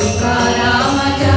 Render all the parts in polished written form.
तुकारामाच्या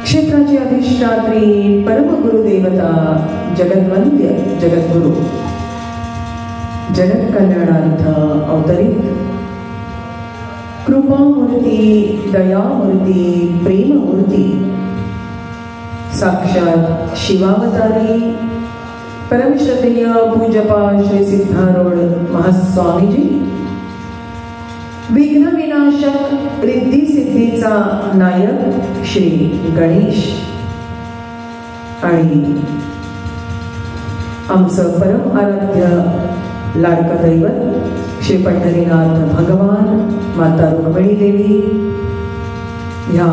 क्षेत्राची अधिष्ठात्री परम गुरुदेवता जगन्वंद्य जगद्गुरु जगत कल्याणार्थ अवतरित कृपामूर्ती दयामूर्ती प्रेममूर्ती साक्षात शिवावतारी परमश्रद्धेय पूज्यपा श्री सिद्धारूढ महास्वामीजी विघ्न विनाशक रिद्धी सिद्धीचा नायक श्री गणेश आणि आमचं परम आराध्य लाडका दैवत श्री पंढरीनाथ भगवान माता रुक्मिणी देवी ह्या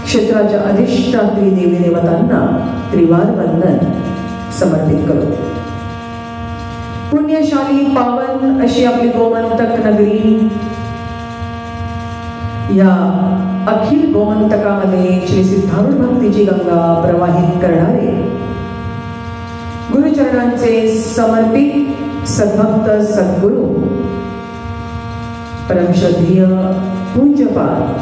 क्षेत्राच्या अधिष्ठात्री देवी देवतांना त्रिवार वंदन समर्पित करू। पुण्यशाली पावन अशी आपली गोमंतक नगरी, या अखिल गोमंतकामध्ये श्री सिद्धारूढ भक्तीची गंगा प्रवाहित करणारे गुरुचरणांचे समर्पित सद्भक्त सद्गुरु परमश्रद्धेय पूज्यपाद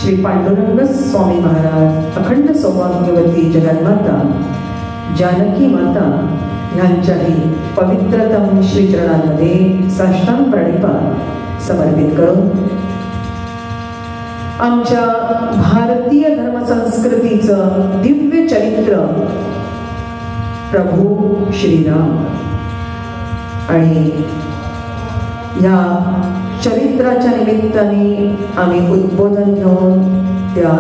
श्री पांडुरंग स्वामी महाराज अखंड सौभाग्यवती जगन्माता जानकी माता यांच्याही पवित्रतम श्रीचरणांमध्ये साष्टांग प्रणिपात समर्पित करून आमच्या भारतीय धर्मसंस्कृतीचं दिव्य चरित्र प्रभू श्रीराम आणि या चरित्राच्या निमित्ताने आम्ही उद्बोधन घेऊन त्या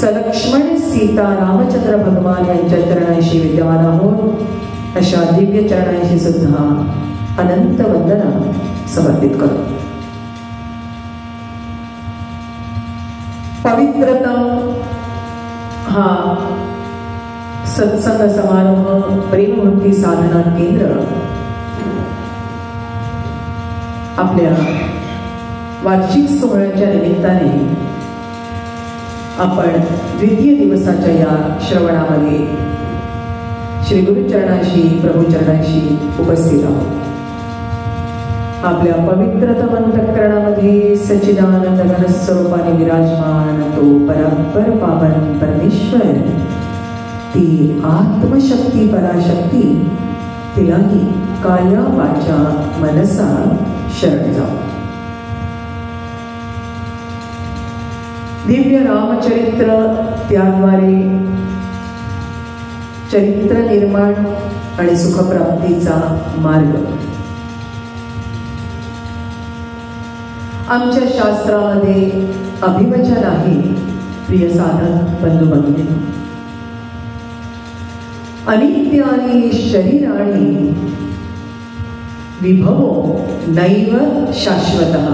सलक्ष्मण सीता रामचंद्र भगवान यांच्या चरणांशी विद्यमान आहोत अशा दिव्य चरणांशी सुद्धा अनंत वंदना समर्पित करू। पवित्रतम हा सत्संग समारंभ प्रेमभक्ती साधना केंद्र आपल्या वार्षिक सोहळ्याच्या निमित्ताने आपण द्वितीय दिवसाच्या या श्रवणामध्ये श्री गुरुचरणाशी प्रभुचरणाशी उपस्थित आहोत। आपल्या पवित्रतम अंतःकरणामध्ये सच्चिदानंद घन स्वरूपाने विराजमान तो परात्पर पावन परमेश्वर, ती आत्मशक्ती पराशक्ती, तिलाही काया वाचा मनसा शरण जाऊ। दिव्य रामचरित्र त्याद्वारे चरित्र निर्माण आणि सुखप्राप्तीचा मार्ग आमच्या शास्त्रामध्ये अभिवचन आहे। प्रिय साधक बंधू भगिनी, अनित्य आणि शरीर आणि विभवो नैव शाश्वतः।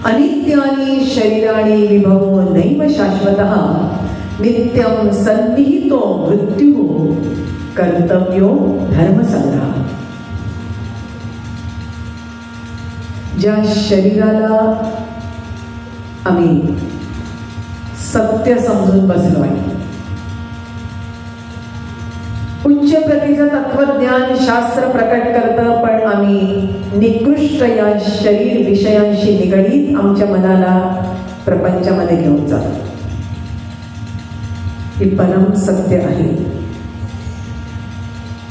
अनित्यानि शरीराणि विभवो नैव शाश्वतः। नित्यं सन्निहितो मृत्युः कर्तव्यो धर्मसंग्रह। ज्या शरीराला आम्ही सत्य समजून बसलोय, उच्च प्रतीचं तत्वज्ञान शास्त्र प्रकट करतं, पण आम्ही निकृष्ट या शरीर विषयांशी निगडीत आमच्या मनाला प्रपंचामध्ये घेऊन जातो। हे परम सत्य आहे।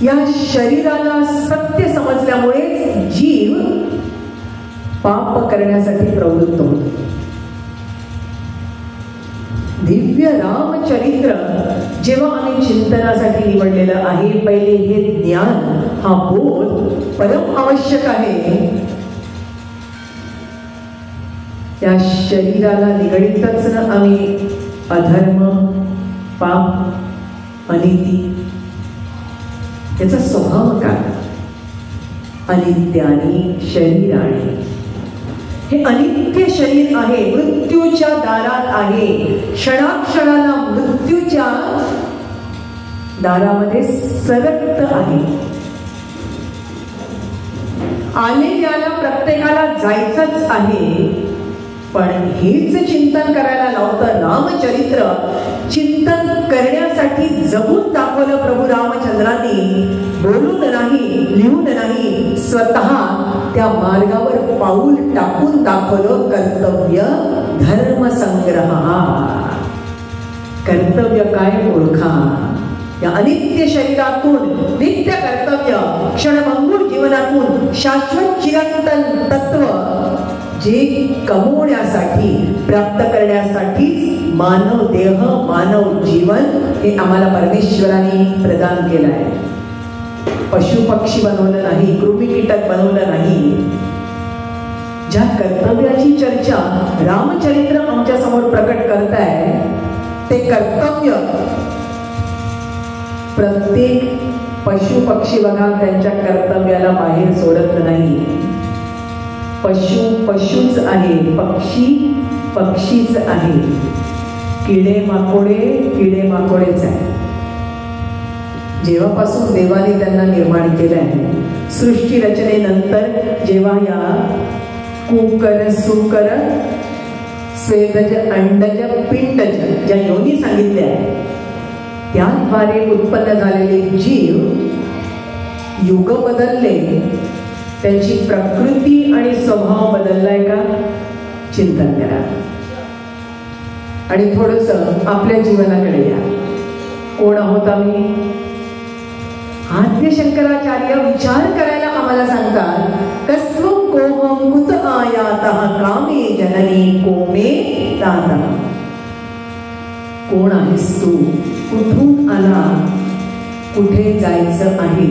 या शरीराला सत्य समजल्यामुळे जीव पाप करण्यासाठी प्रवृत्त होतो। दिव्य रामचरित्र जेव्हा आम्ही चिंतनासाठी निवडलेलं आहे, पहिले हे ज्ञान हा बोध परम आवश्यक आहे। या शरीराला निगडीतच आम्ही अधर्म, पाप, अनिती याचा स्वभाव काय? अनित्यानी शरीराणी, हे अनित्य शरीर आहे, मृत्यूच्या दारात आहे, क्षणाक्षणाला मृत्यूच्या दारामध्ये सरकत आहे। आलेल्याला प्रत्येकाला जायचंच आहे, पण हेच चिंतन करायला लावतं रामचरित्र। चिंतन करण्यासाठी जगून दाखवलं प्रभू रामचंद्रांनी, बोलून नाही, लिहून नाही, स्वतः त्या मार्गावर पाऊल टाकून दाखवलं। कर्तव्य धर्मसंग्रह, कर्तव्य काय ओळखा। या अनित्य शरीरातून नित्य कर्तव्य, क्षणभंगूर जीवनातून शाश्वत चिरंतन तत्व जे कमवण्यासाठी, प्राप्त करण्यासाठी मानव देह, मानव जीवन हे आम्हाला परमेश्वराने प्रदान केलं आहे। पशु पक्षी बनवलं नाही, कृमी कीटक बनवलं नाही। ज्या कर्तव्याची चर्चा रामचरित्र आमच्या समोर प्रकट करत आहे, ते कर्तव्य प्रत्येक पशु पक्षी बघा त्यांच्या कर्तव्याला बाहेर सोडत नाही। पशु पशुच आहे, पक्षी पक्षीच आहे, किडे माकोडेच आहे। जेव्हापासून देवाने त्यांना निर्माण केलं आहे, सृष्टी रचनेनंतर जेव्हा या कुकर, सुकर, स्वेदज, अंडज, पिंडज ज्या योनी सांगितल्या आहेत, त्याद्वारे उत्पन्न झालेले जीव युग बदलले, त्यांची प्रकृती आणि स्वभाव बदललाय का? चिंतन करा आणि थोडंसं आपल्या जीवनाकडे या। कोण आहोत आम्ही? आद्य शंकराचार्य विचार करायला आम्हाला सांगतात, कस्त्वं कोहं कुत आयातः कामे जननी कोमे तातः। कोण आहेस तू? कुठून आला? कुठे जायचं आहे?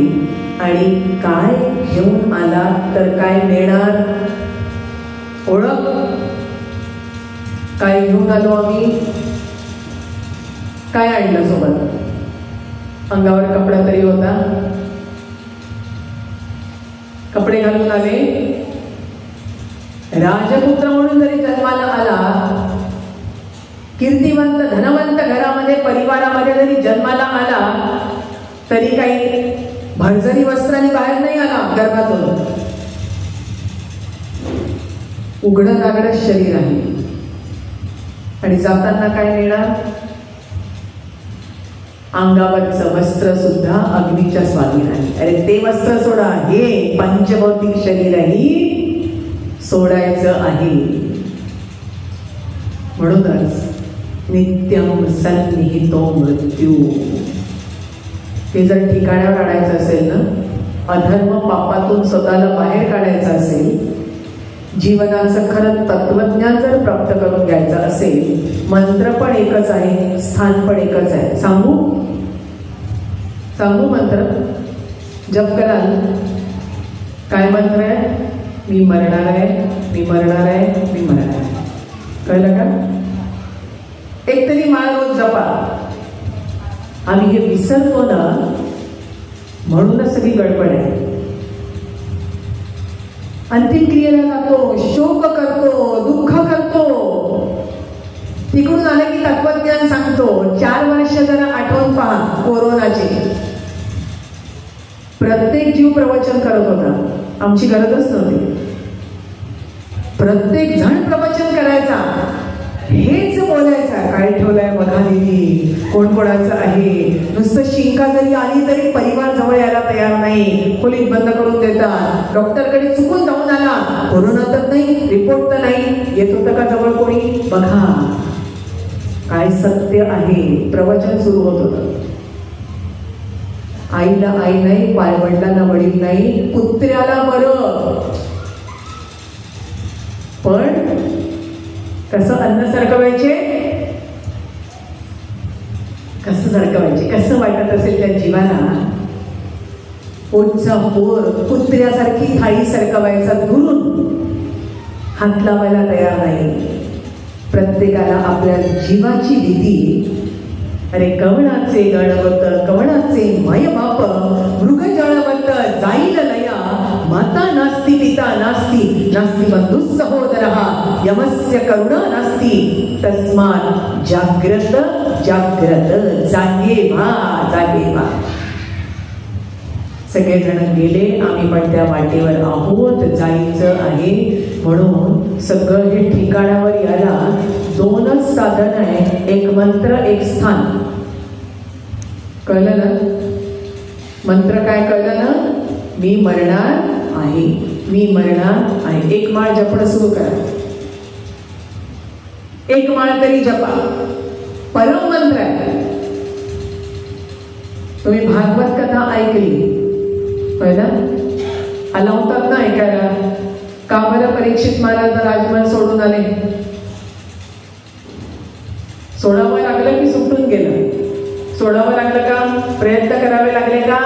आणि काय घेऊन आला तर काय मिळणार? ओळख। काय घेऊन आलो आम्ही? काय आणलं सोबत? अंगावर कपडा तरी होता? कपडे घालून आले? राजपुत्र म्हणून जरी जन्माला आला, कीर्तिवंत धनवंत घरामध्ये, परिवारामध्ये जरी जन्माला आला, तरी काही भरजरी वस्त्राने बाहेर नाही आला गर्भातून। उघडं नागडं शरीर आहे आणि जाताना काय मिळणार? अंगावरचं वस्त्र सुद्धा अग्नीच्या स्वाधीन आहे। अरे ते वस्त्र सोडा, हे पंचभौतिक शरीरही सोडायचं आहे। म्हणूनच नित्यम सन्निहितो मृत्यू, हे जर ठिकाणावर आणायचं असेल ना, अधर्म पापातून स्वतःला बाहेर काढायचं असेल, जीवनाचं खरं तत्वज्ञान जर प्राप्त करून घ्यायचं असेल, मंत्र पण एकच आहे, स्थान पण एकच आहे। सांगू मंत्र? जप कराल? काय मंत्र आहे? मी मरणार आहे, मी मरणार आहे, मी मरणार आहे। कळलं का? एक तरी माळ रोज जपा। आम्ही हे विसरतो ना, म्हणूनच सगळी गडबड आहे। अंतिम क्रियेला जातो, शोक करतो, दुःख करतो. तिकडून आलं की तत्वज्ञान सांगतो. 4 वर्ष जरा आठवण पहा कोरोनाची. प्रत्येक जीव प्रवचन करत होता, आमची गरजच नव्हती. प्रत्येक जण प्रवचन करायचा, हेच बोलायचा. काय ठेवलंय बघा दिदी, कोण कोणाचं आहे. नुसतं शिंका जरी आली तरी परिवार जवळ यायला तयार नाही, खोलीत बंद करून देतात. डॉक्टरकडे चुकून जाऊन आला, कोरोना तर नाही, रिपोर्ट तर नाही, येत होतं का जवळ कोणी. बघा काय सत्य आहे. प्रवचन सुरू होत होतं. आईला आई नाही, पायवडिलांना वडील नाही, कुत्र्याला बरं. पण कसं अन्न सरकवायचे, कसं सरकवायचे, कसं वाटत असेल त्या जीवाला. पोटचा पोर कुत्र्यासारखी थाळी सरकवायचा दुरून हात लावायला तयार नाही. प्रत्येकाला आपल्या जीवाची भीती. अरे कवणाचे गणवत, कवणाचे मय बाप, मृग जळवत जाईल लया. माता नास्ती, पिता नास्ती, नास्ती बंधू सहोदरः, यमस्य करुणा नास्ती. तस्मात् जाग्रत जाग्रत, जागे व्हा, जागे व्हा. सगळेजण गेले, आम्ही पण त्या वाटेवर आहोत, जायचं आहे. म्हणून सगळं हे ठिकाणावर यायला 2च साधन आहे, एक मंत्र एक स्थान. कळलं ना मंत्र काय? कळलं ना? मी मरणार आहे, मी मरणार आहे. एक माळ जपणं सुरू करा, एक माळ तरी जपा. परम मंत्र आहे. तुम्ही भागवत कथा ऐकली आला होतात ना ऐकायला. का बरं परीक्षित महाराज राजमहल सोडून आले? सोडावं लागलं की सुटून गेलं? सोडावं लागलं का? प्रयत्न करावे लागले का?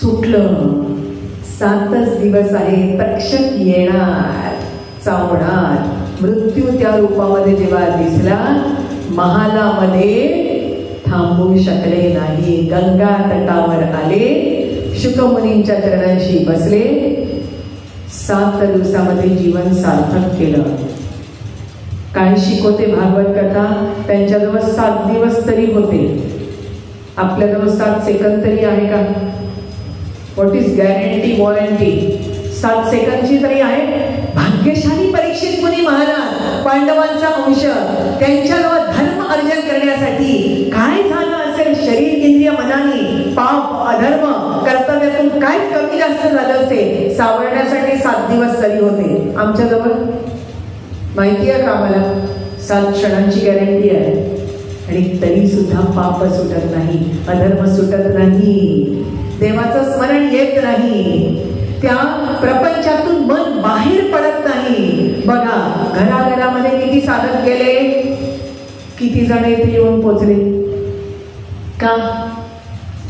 सुटलं. 7च दिवस आहे, तक्षक येणार, चावणार. मृत्यू त्या रूपामध्ये जेव्हा दिसला, महालामध्ये थांबू शकले नाही. गंगा तटावर आले, शुकमुनींच्या चरणांशी बसले. 7 दिवसामध्ये जीवन सार्थक केलं. काय शिकवते भागवत कथा? त्यांच्याजवळ 7 दिवस तरी होते, आपल्याजवळ 7 सेकंद तरी आहे का? What is guarantee, warranty? 7 सेकंदची तरी आहे. भाग्यशाली परीक्षित मुनी महाराज, पांडवांचा अंश, त्यांच्याजवळ धर्म अर्जन करण्यासाठी काय झालं असेल शरीर इंद्रिय मनाने, पाप अधर्म कर्तव्यातून काय कमी जास्त झालं असेल, सावरण्यासाठी 7 दिवस तरी होते. आमच्याजवळ माहिती आहे का आम्हाला? 7 क्षणांची गॅरंटी आहे. आणि तरी सुद्धा पाप सुटत नाही, अधर्म सुटत नाही, देवाचं स्मरण येत नाही, त्या प्रपंचातून मन बाहेर पडत नाही. बघा घराघरामध्ये किती साधक गेले, किती जण इथे येऊन पोचले. का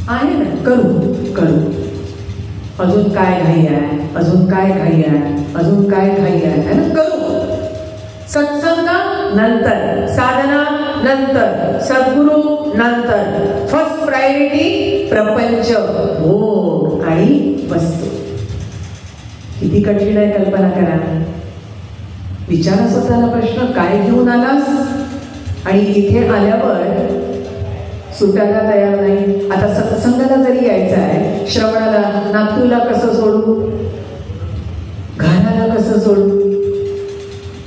आहे ना? करू करू. अजून काय घाई आहे, अजून काय घाई आहे, अजून काय घाई आहे ना? करू. सत्संग नंतर, साधना नंतर, सद्गुरू नंतर. फर्स्ट प्रायोरिटी प्रपंच, भोग आणि वस्तू. किती कठीण आहे कल्पना करा. विचारा स्वतःला प्रश्न, काय घेऊन आलास? आणि इथे आल्यावर सुटायला तयार नाही. आता सत्संगाला जरी यायचं आहे, श्रवणाला, नातूला कसं सोडू, घराला कसं सोडू,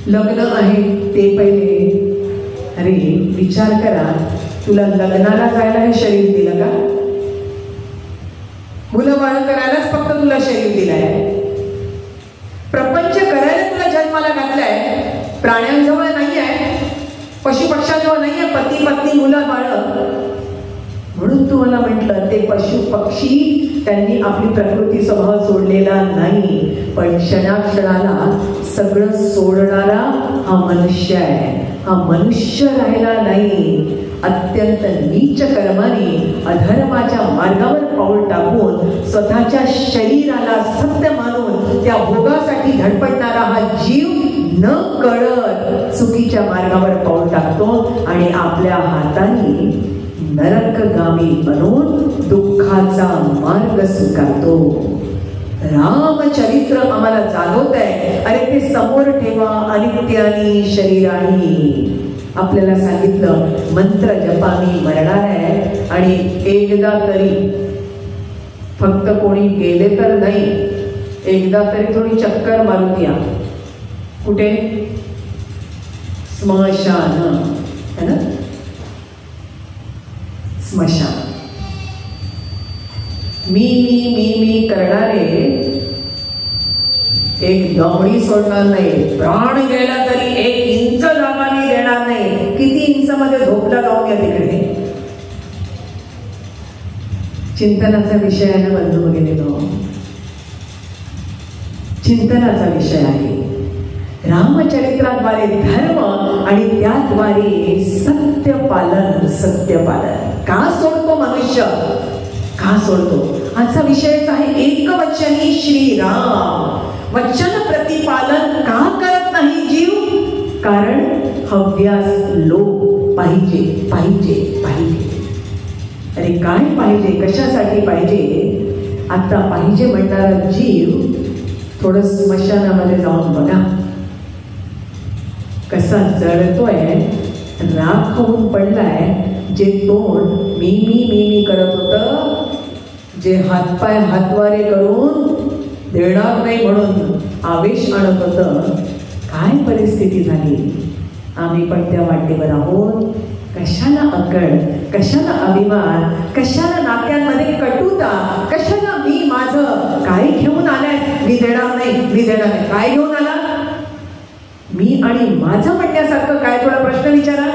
लग्न आहे ते पहिले. अरे विचार करा, तुला लग्नाला जायला हे शरीर दिलं का? मुलं बाळ करायलाच फक्त तुला शरीर दिलंय. प्रपंच करायला तुला जन्माला घातलाय. प्राण्यांजवळ नाही आहे, पशुपक्ष्यांजवळ नाही आहे, पती पत्नी मुलं बाळ. म्हणून तुम्हाला म्हटलं, ते पशु पक्षी त्यांनी आपली प्रकृती स्वभाव सोडलेला नाही, पण क्षणाक्षणाला सगळं सोडणारा हा मनुष्य आहे. हा मनुष्य राहिला नाही. अत्यंत नीच कर्माने अधर्माच्या मार्गावर पाऊल टाकून स्वतःच्या शरीराला सत्य मानून त्या भोगासाठी धडपडणारा हा जीव न कळत चुकीच्या मार्गावर पाऊल टाकतो आणि आपल्या हाताने नरकगामी बनून दुःखाचा मार्ग स्वीकारतो. रामचरित्र आम्हाला जाणवत आहे. अरे ते समोर ठेवा अनित्यानी शरीरानी. आपल्याला सांगितलं मंत्र जपानी मरणार आहे आणि एकदा तरी, फक्त कोणी गेले तर नाही, एकदा तरी थोडी चक्कर मारून या. कुठे? स्मशान है ना, स्मशान. मी करणारे एक दमडी सोडणार नाही. प्राण गेला तरी 1 इंच जागा मी देणार नाही. किती इंच मध्ये झोपला लावून या तिकडे. चिंतनाचा विषय आहे ना बंधू वगैरे, चिंतनाचा विषय आहे. रामचरित्राद्वारे धर्म आणि त्याद्वारे सत्यपालन. सत्यपालन का सोडतो मनुष्य, का सोडतो? आजचा विषयच आहे एकवचनी श्रीराम. वचन प्रतिपालन का करत नाही जीव? कारण हव्यास लोभ पाहिजे पाहिजे पाहिजे. अरे काय पाहिजे, कशासाठी पाहिजे? आता पाहिजे म्हणणारा जीव थोडं स्मशानामध्ये जाऊन बघा कसा जळतोय, राख होऊन पडलाय. जे तोंड मी करत होतं, जे हातपाय हातवारे करून देणार नाही म्हणून आवेश आणत होतं, काय परिस्थिती झाली. आम्ही पण त्या वाटेवर आहोत. कशाला अकड, कशाला अभिमान, कशाला नात्यांमध्ये कटुता, कशाला मी माझं. काय घेऊन आलाय? मी देणार नाही, मी देणार नाही. काय घेऊन आला? मी आणि माझं म्हणण्यासारखं काय? थोडा प्रश्न विचारा.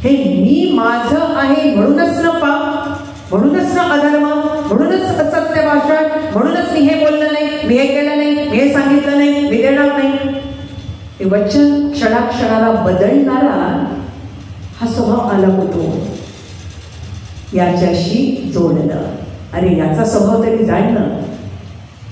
हे मी माझं आहे म्हणूनच न पाप, म्हणूनच न अधर्म, म्हणूनच असत्य भाषण, म्हणूनच मी हे बोललं नाही, मी हे केलं नाही, मी हे सांगितलं नाही, मी देणार नाही. हे वचन क्षणाक्षणाला बदलणारा हा स्वभाव आला होतो. याच्याशी जोडणं. अरे याचा स्वभाव तरी जाणणं.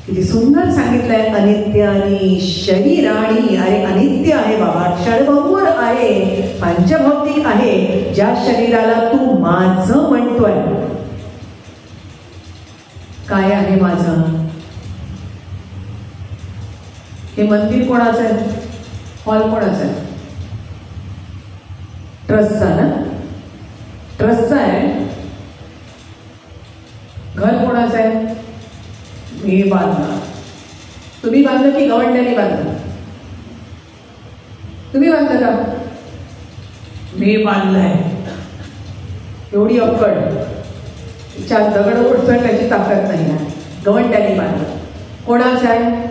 किती सुंदर सांगितलंय. अनित्य आणि शरीराणी. अरे अनित्य आहे बाबा, क्षणभंगुर आहे, पंचभौतिक आहे. ज्या शरीराला तू माझं म्हणतोय, काय आहे माझं? हे मंदिर कोणाचं आहे? हॉल कोणाचा आहे? ट्रस्टचा ना, ट्रस्टचा आहे. घर कोणाचं आहे? मी बांधलं. तुम्ही बांधलं की गवंड्याने बांधलं? तुम्ही बांधलं का? मी बांधलंय. एवढी अक्कड, चार दगड उचलण्याची ताकद नाही ना. गवंड्याने बांधलं. कोणाचं आहे?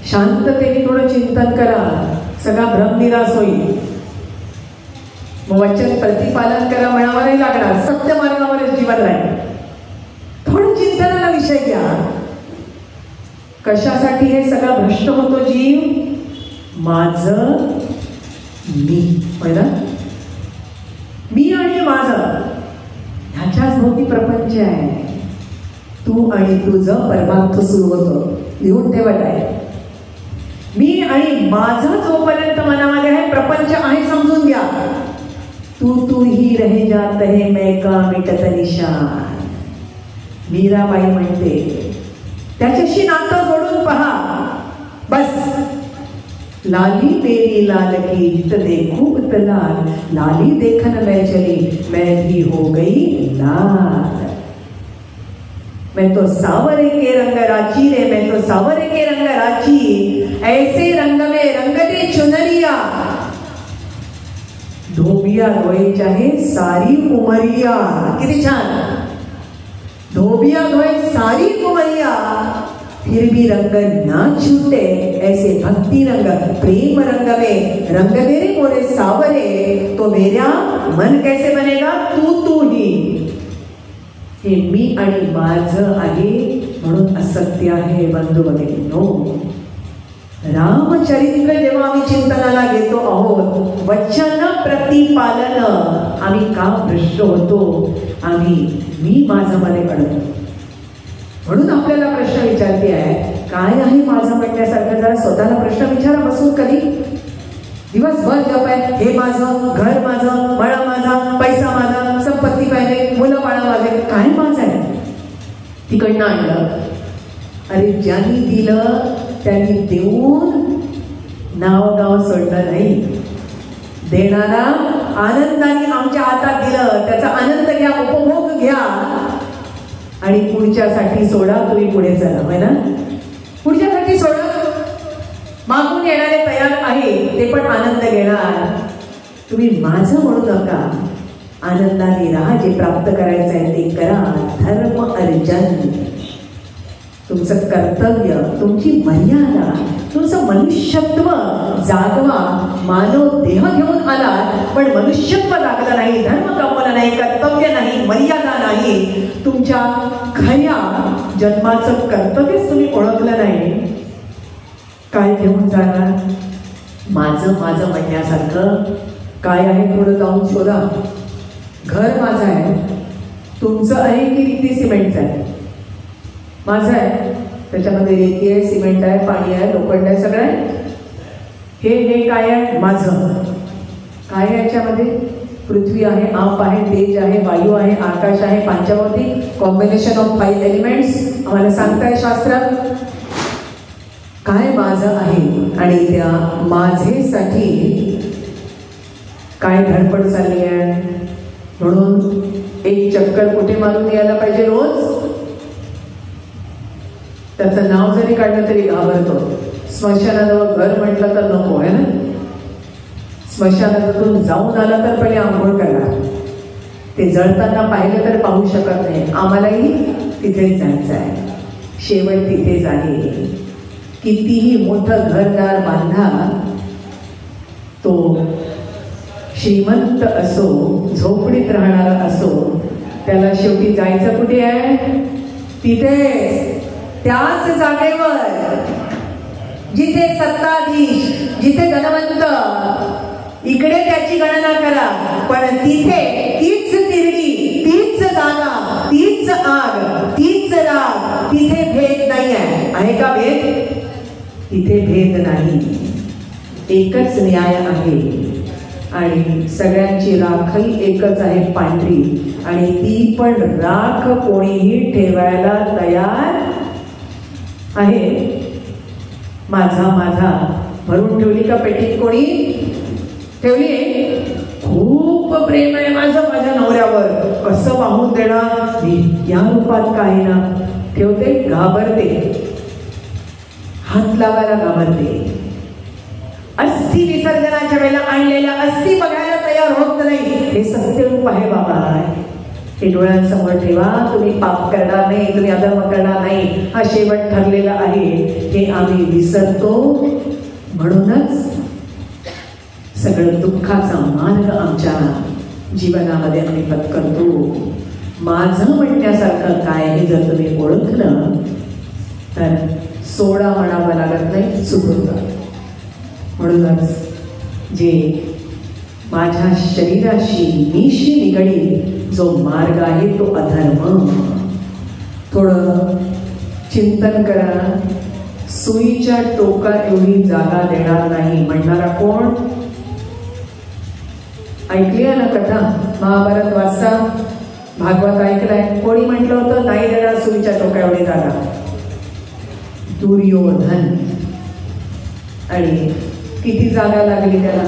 शांततेने थोडं चिंतन करा, सगळा भ्रमनिरास होईल. मग वचन प्रतिपालन करा म्हणावं नाही लागणार. सत्य मार्गावरच जीवन राहील. थोडं चिंतनाला विषय घ्या. कशासाठी हे सगळं भ्रष्ट होतो जीव? माझं मी, पहिला मी आणि माझं, ह्याच्याच भोवती प्रपंच आहे. तू आणि तुझं परमार्थ सुरू होतं. लिहून ठेवत आहे. मी आणि माझा जोपर्यंत मनामध्ये आहे, प्रपंच आहे समजून घ्या. तू ही रहे जात है मैं का मिटत निशान. मीराबाई म्हणते. त्याच्याशी नातं जोडून पहा. बस लाली मेरी लाल की जित देखूं लाल, लाली देखन मैं चली मैं भी हो गई लाल. मैं तो सावरे के रंग राची रे, मैं तो सावरे के रंग राची, ऐसे रंग में रंग दे चुनरिया. धोबिया रोए चाहे सारी उमरिया. किती छान. धोबिया रोए सारी उमरिया, फिर भी रंग ना छूटे. ऐसे भक्ति रंग प्रेम रंग में रंग मेरे मोरे सावरे. तो मेरा मन कैसे बनेगा? तू ही. हे मी आणि माझं आहे म्हणून असत्य आहे. बंधू वगैरे नो. रामचरित्र जेव्हा आम्ही चिंतनाला घेतो आहोत, वचन प्रतिपालन आम्ही का भ्रष्ट होतो? आम्ही मी माझं मध्ये अडकतो. म्हणून आपल्याला प्रश्न विचारते आहे, काय आहे माझं म्हणण्यासारखं? जरा स्वतःला प्रश्न विचारा बसून. कधी दिवसभर जप आहे, हे माझं, घर माझं, मळा माझा, पैसा माझा, संपत्ती पाहिजे, मुलं बाळा माझे. काय माझं आहे? तिकडनं आणलं अरे ज्यांनी दिलं त्यांनी देऊन नाव सोडलं नाही. देणारा आनंदाने आमच्या हातात दिलं, त्याचा आनंद घ्या, उपभोग घ्या आणि पुढच्यासाठी सोडा. तुम्ही पुढे चला, होय ना? पुढच्यासाठी सोडा. मागून येणारे तयार आहे, ते पण आनंद घेणार. तुम्ही माझं म्हणू नका, आनंदाने राहा. जे प्राप्त करायचं आहे ते करा. धर्म अर्जन, तुमचं कर्तव्य, तुमची मर्यादा, तुमचं मनुष्यत्व जागवा. मानव देह घेऊन आला पण मनुष्यत्व जागलं नाही, धर्म गमवलं नाही, कर्तव्य नाही, मर्यादा नाही. तुमच्या खऱ्या जन्माचं कर्तव्यच तुम्ही ओळखलं नाही. काय घेऊन जाणार? माझं म्हणण्यासारखं काय आहे? थोडं जाऊन शोधा. घर माझं आहे, तुमचं आहे की रेती सिमेंटचं आहे? माझं आहे, त्याच्यामध्ये रेती आहे, सिमेंट आहे, पाणी आहे, लोखंड आहे, सगळं आहे. हे काय आहे? माझं. काय आहे याच्यामध्ये? पृथ्वी आहे, आप आहे, तेज आहे, वायू आहे, आकाश आहे, पंचभौतिक कॉम्बिनेशन ऑफ 5 एलिमेंट्स आम्हाला सांगताय शास्त्रात. काय माझं आहे आणि त्या माझेसाठी काय धडपड चालली आहे. म्हणून एक चक्कर कुठे मारून यायला पाहिजे रोज. त्याचं नाव जरी काढलं तरी घाबरतो. स्मशानाजवळ घर म्हटलं तर नको, आहे ना? स्मशानातून जाऊन आला तर पहिले आंघोळ करा. ते जळताना पाहिलं तर पाहू शकत नाही. आम्हालाही तिथेच जायचं आहे, शेवट तिथेच आहे. कितीही मोठं घरदार बांधा, तो श्रीमंत असो, झोपडीत राहणारा असो, त्याला शेवटी जायचं कुठे आहे? तिथे, त्याच जागेवर जिथे सत्ताधीश, जिथे धनवंत. इकडे त्याची गणना करा, पण तिथे तीच तिरडी, तीच जागा, तीच आग, तीच राग. तिथे भेद नाही आहे का भेद? तिथे भेद नाही, एकच न्याय आहे. आणि सगळ्यांची राखही एकच आहे, पांढरी. आणि ती पण राख कोणीही ठेवायला तयार आहे. माझा भरून ठेवली का पेटीत? कोणी ठेवली? खूप प्रेम आहे माझं माझ्या नवऱ्यावर, कसं वाहून देणार मी या रूपात? काही ना ठेवते, घाबरते, हात लावायला घाबरते. अस्थि विसर्जनाच्या वेळेला आणलेल्या अस्थि बघायला तयार होत नाही. हे सत्यरूप आहे बाबा, हे डोळ्यांसमोर ठेवा. तुम्ही पाप करणार नाही, तुम्ही अधर्म करणार नाही, हा शेवट ठरलेला आहे. हे आम्ही विसरतो. म्हणूनच सगळं दुःखाचा मार्ग आमच्या जीवनामध्ये आम्ही पत्करतो. माझं म्हणण्यासारखं काय हे जर तुम्ही ओळखलं तर सोडा म्हणावं लागत नाही, सुटून जातं. म्हणूनच जे माझ्या शरीराशी मीशी निगडीत जो मार्ग आहे तो अधर्म. थोडं चिंतन करा. सुईच्या टोका एवढी जागा देणार नाही म्हणणारा कोण? ऐकली आहे ना कथा? महाभारत वाचता, भागवत ऐकलाय. कोणी म्हटलं होतं नाही देणार सुईच्या टोका एवढी जागा? दुर्योधन. आणि किती जागा लागली त्याला?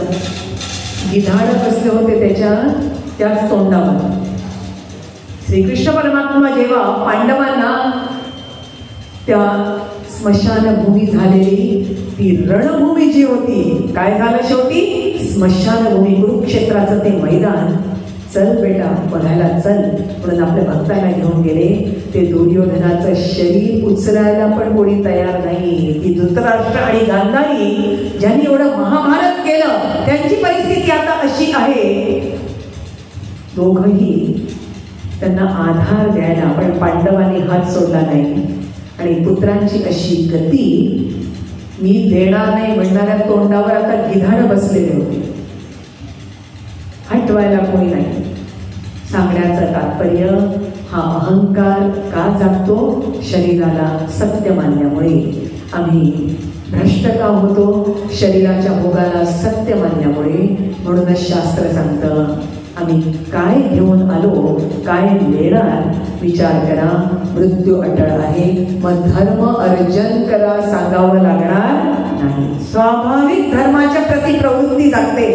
गिधाड बसले होते त्याच तोंडावर. श्रीकृष्ण परमात्मा जेव्हा पांडवांना त्या स्मशानभूमी झालेली ती रणभूमी जी होती, काय झालं शेवटी? स्मशानभूमी, कुरुक्षेत्राचं ते मैदान. चल बेटा बघायला चल म्हणून आपल्या भक्तांना घेऊन गेले. ते दुर्योधनाचं शरीर उचलायला पण कोणी तयार नाही. ती धृतराष्ट्र आणि गांधारी ज्यांनी एवढं महाभारत केलं त्यांची परिस्थिती आता अशी आहे. दोघही त्यांना आधार द्यायला, पण पांडवांनी हात सोडला नाही. आणि पुत्रांची अशी गती, मी देणार नाही म्हणणाऱ्या तोंडावर आता गिधाड बसलेले होते. हटवायला कोणी नाही. सांगण्याचं तात्पर्य, हा अहंकार का जागतो? शरीराला सत्य मानल्यामुळे. आम्ही भ्रष्ट का होतो? शरीराच्या भोगाला सत्य मानल्यामुळे. म्हणूनच शास्त्र सांगतं आम्ही काय घेऊन आलो, काय नेणार विचार करा, मृत्यू अटळ आहे, मग धर्म अर्जन करा, सांगावं लागणार नाही. स्वाभाविक धर्माच्या प्रति प्रवृत्ती जागते.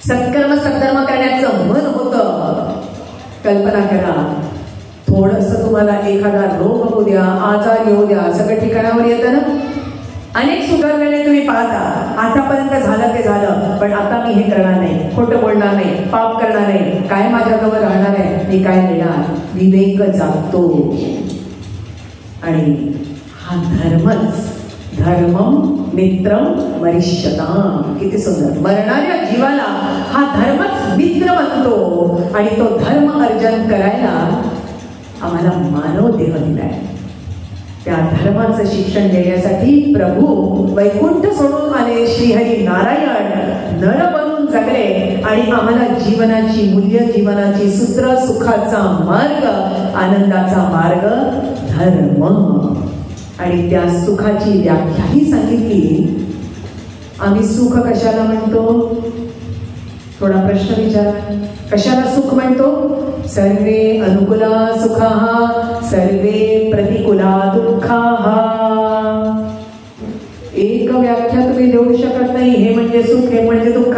सत्कर्म सत्कर्म करण्याचं मन होतं. कल्पना करा, थोडस तुम्हाला एखादा रोग होऊ द्या, आजार येऊ द्या, सगळं ठिकाणावर येतं ना. अनेक सुधारलेले तुम्ही पाहता, आतापर्यंत झालं ते झालं, पण आता मी हे करणार नाही, खोटं बोलणार नाही, पाप करणार नाही, काय माझ्याजवळ राहणार आहे, मी काय देणार, विवेक जागतो. आणि हा धर्मच, धर्मम मित्रम वरिष्ठताम. किती सुंदर. मरणाऱ्या जीवाला हा धर्मच मित्र बनतो. आणि तो धर्म अर्जन करायला आम्हाला मानव देह दिलाय. त्या धर्माचं शिक्षण देण्यासाठी प्रभू वैकुंठ सोडून आले. श्रीहरी नारायण नर बनून जगले आणि आम्हाला जीवनाची मूल्य, जीवनाची सूत्र, सुखाचा मार्ग, आनंदाचा मार्ग धर्म आणि त्या सुखाची व्याख्याही सांगितली. आम्ही सुख कशाला म्हणतो? थोडा प्रश्न विचारा. कशाला सुख म्हणतो? सर्वे अनुकूला सुखाः, सर्वे प्रतिकूला दुःखाः. एक व्याख्या तुम्ही देऊ शकत नाही. हे म्हणजे सुख, हे म्हणजे दुःख.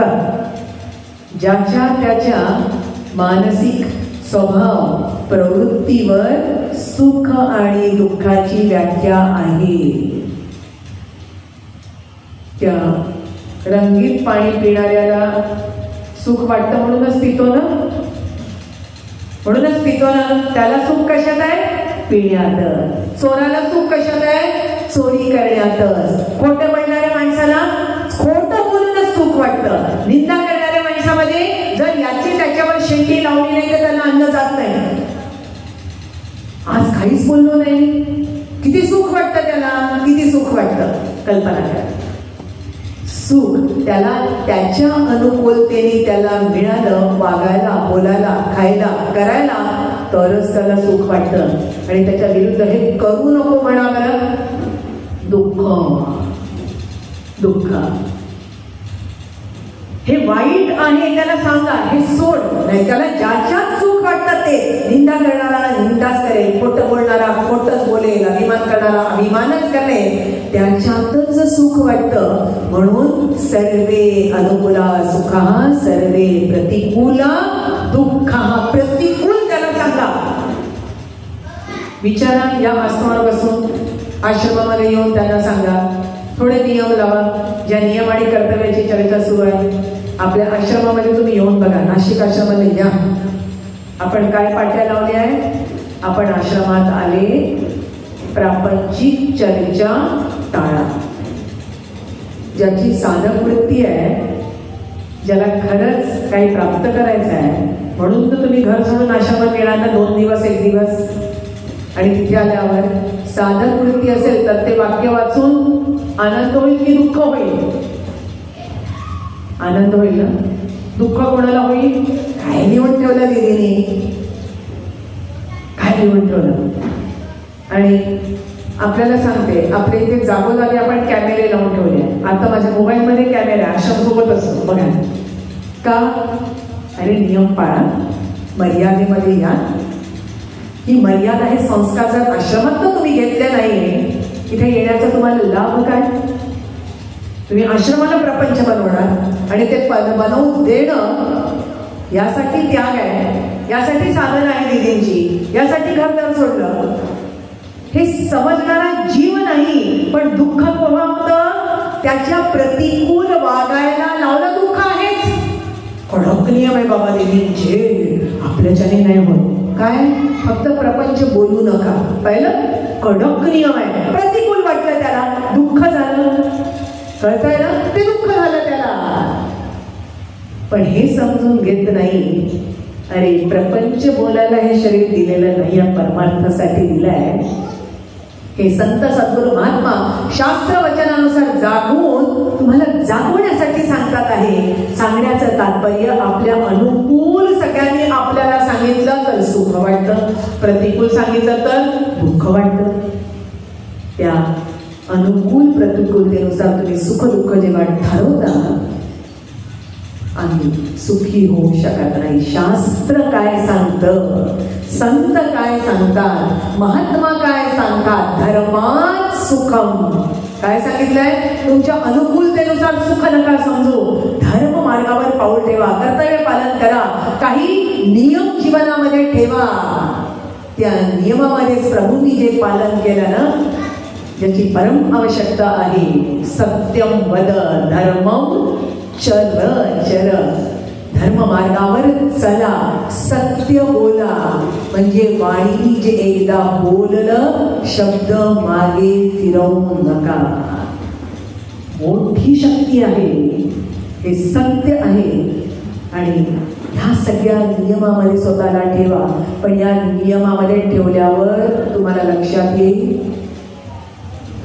ज्याच्या त्याच्या मानसिक स्वभाव प्रवृत्तीवर सुख आणि दुःखाची व्याख्या आहे. त्या रंगीत पाणी पिणाऱ्याला सुख वाटतं म्हणूनच पितो ना, म्हणूनच पितो ना. त्याला सुख कशात आहे? पिण्यात. चोराला सुख कशात आहे? चोरी करण्यातच. खोटं बोलणाऱ्या माणसाला खोटं बोलूनच सुख वाटतं. निंदा करणाऱ्या माणसामध्ये जर याची त्याच्यावर शेंडी लावली नाही तर त्याला अन्न जात नाही. आज काहीच बोललो नाही, किती सुख वाटतं त्याला, किती सुख वाटतं. कल्पना करा. सुख त्याला त्याच्या अनुकूलतेने त्याला मिळालं, वागायला, बोलायला, खायला, करायला, तरच त्याला सुख वाटतं. आणि त्याच्या विरुद्ध हे करू नको म्हणा बरं, दुःख, दुःख हे वाईट आहे, त्याला सांगा हे सोड. नाही त्याला ज्याच्यात सुख वाटतं ते. निंदा करणारा निंदाच करेल, खोटं बोलणारा खोटच बोलेल, अभिमान करणारा अभिमानच करेल. त्याच्यातच सुख वाटतं. म्हणून सर्वे अनुकूला सुखाः, सर्वे प्रतिकूला दुःखाः. प्रतिकूल त्याला सांगा. विचारा, या आसनावर बसून आश्रमामध्ये येऊन त्यांना सांगा, थोडे नियम लावा. ज्या नियम आणि कर्तव्याची चर्चा सुरू आहे आपल्या आश्रमामध्ये तुम्ही येऊन बघा. नाशिक आश्रमामध्ये या. आपण काय पाट्या लावल्या आहे? आपण आश्रमात आले, प्रापंचिक चर्चा टाळा. ज्याची साधक वृत्ती आहे, ज्याला खरंच काही प्राप्त करायचं आहे, म्हणून तर तुम्ही घर सोडून आश्रमात येणार ना 2 दिवस 1 दिवस. आणि तिथे आल्यावर साधक वृत्ती असेल तर ते वाक्य वाचून आनंद होईल की दुःख होईल? आनंद होईल ना. दुःख कोणाला होईल? काय लिहून ठेवलं दिदीने, काय लिहून ठेवलं. आणि आपल्याला सांगते, आपल्या इथे जागोजागी आपण कॅमेरे लावून ठेवले. आता माझ्या मोबाईलमध्ये कॅमेरा आश्रम सोबत असतो बघा. का? अरे नियम पाळा, मर्यादेमध्ये या. ही मर्यादा, हे संस्कार जर आश्रमात तर तुम्ही घेतले नाही, इथे येण्याचा तुम्हाला लाभ काय? तुम्ही आश्रमाला प्रपंच बनवणार आणि ते बनवून देणं यासाठी त्याग आहे, यासाठी साधना आहे दिदींची, यासाठी घरदार सोडलं. हे समजणारा जीव नाही. पण दुःख केव्हा होतं? त्याच्या प्रतिकूल वागायला लावलं दुःख आहेच. कडक नियम आहे बाबा दिदींचे, आपल्याच्याने नाही होत. काय? फक्त प्रपंच बोलू नका. पहिलं कडक नियम आहे. प्रतिकूल वाटलं त्याला, दुःख झालं. कळतंय ना? ते दुःख झालं त्याला. पण हे समजून घेत नाही, अरे प्रपंच बोलायला हे शरीर दिलेलं नाही, या परमार्थासाठी दिलंय. हे संत सद्गुरू महात्मा शास्त्र वचनानुसार जागून तुम्हाला जागवण्यासाठी सांगतात आहे. सांगण्याचं तात्पर्य आपल्या अनुकूल सगळ्यांनी आपल्याला सांगितलं तर सुख वाटतं, प्रतिकूल सांगितलं तर दुःख वाटतं. त्या अनुकूल प्रतिकूलतेनुसार तुम्ही सुख दुःख जेव्हा ठरवता आम्ही सुखी होऊ शकत नाही. शास्त्र काय सांगतं, संत काय सांगतात, महात्मा काय सांगतात, धर्मात सुखम. काय सांगितलंय? तुमच्या अनुकूलतेनुसार सुख नका समजू, धर्म मार्गावर पाऊल ठेवा, कर्तव्य पालन करा, काही नियम जीवनामध्ये ठेवा. त्या नियमामध्येच प्रभूंनी जे पालन केलं ना, ज्याची परम आवश्यकता आहे, सत्यम वद धर्मम चर चर. धर्म मार्गावर चला, सत्य बोला. म्हणजे वाणी जे एकदा बोललं, शब्द मागे फिरवू नका. मोठी शक्ती आहे, हे सत्य आहे. आणि ह्या सगळ्या नियमामध्ये स्वतःला ठेवा. पण या नियमामध्ये ठेवल्यावर तुम्हाला लक्षात येईल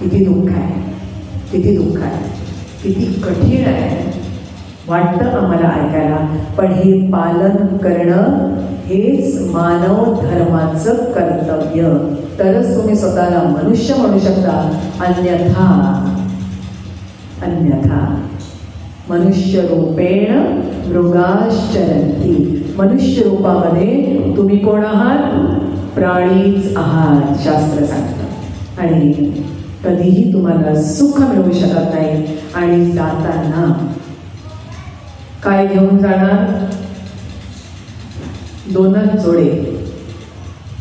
किती दुःख आहे, किती दुःख आहे, किती कठीण आहे. वाटतं आम्हाला ऐकायला, पण हे पालन करणं हेच मानव धर्माचं कर्तव्य. तरच तुम्ही स्वतःला मनुष्य म्हणू शकता. अन्यथा मनुष्य रूपेण मृगाश्चरन्ति. मनुष्य रूपामध्ये तुम्ही कोण आहात? प्राणीच आहात, शास्त्र सांगतं. आणि कधीही तुम्हाला सुख मिळू शकत नाही. आणि जाताना काय घेऊन जाणार? दोनच जोडे.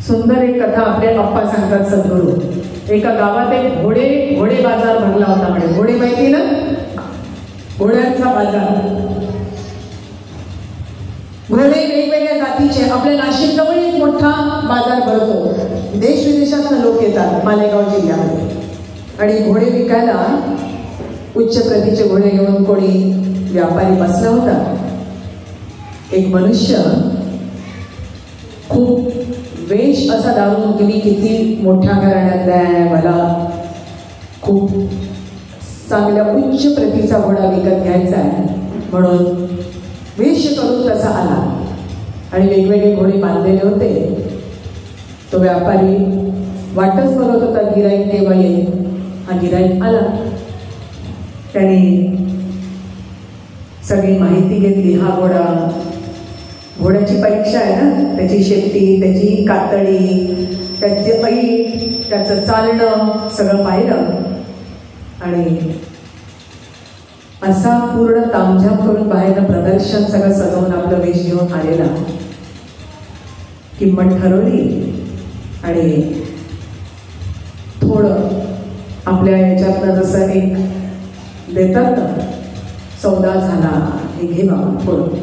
सुंदर एक कथा आपले अप्पा सांगतात सद्गुरू. एका गावात एक घोडे बाजार भरला होता. म्हणजे घोडे माहिती ना, घोड्यांचा बाजार. घोडे वेगवेगळ्या जातीचे. आपल्या नाशिक जवळ एक मोठा बाजार भरतो. देश विदेशातून लोक येतात मालेगाव जिल्ह्यामध्ये. आणि घोडे विकायला उच्च प्रतीचे घोडे घेऊन कोणी व्यापारी बसला होता. एक मनुष्य खूप वेश असा दारून की मी किती मोठ्या घराण्यातला आहे, मला खूप चांगल्या उच्च प्रतीचा घोडा विकत घ्यायचा आहे म्हणून वेश करून तसा आला. आणि वेगवेगळे घोडे बांधलेले होते. तो व्यापारी वाटच बघत होता गिराईक केव्हा येईल. हा गिराईक आला. त्याने सगळी माहिती घेतली. हा घोड्याची परीक्षा आहे ना, त्याची शेपटी, त्याची कातडी, त्याचे ऐट, त्याचं चालणं सगळं पाहिलं. आणि असा पूर्ण तामझाम करून बाहेरनं प्रदर्शन सगळं सजवून आपलं वेश घेऊन आलेला. किंमत ठरवली आणि थोडं आपल्या याच्यातनं जसं एक देतात ना, सौदा झाला, हे घे बाबा थोडं.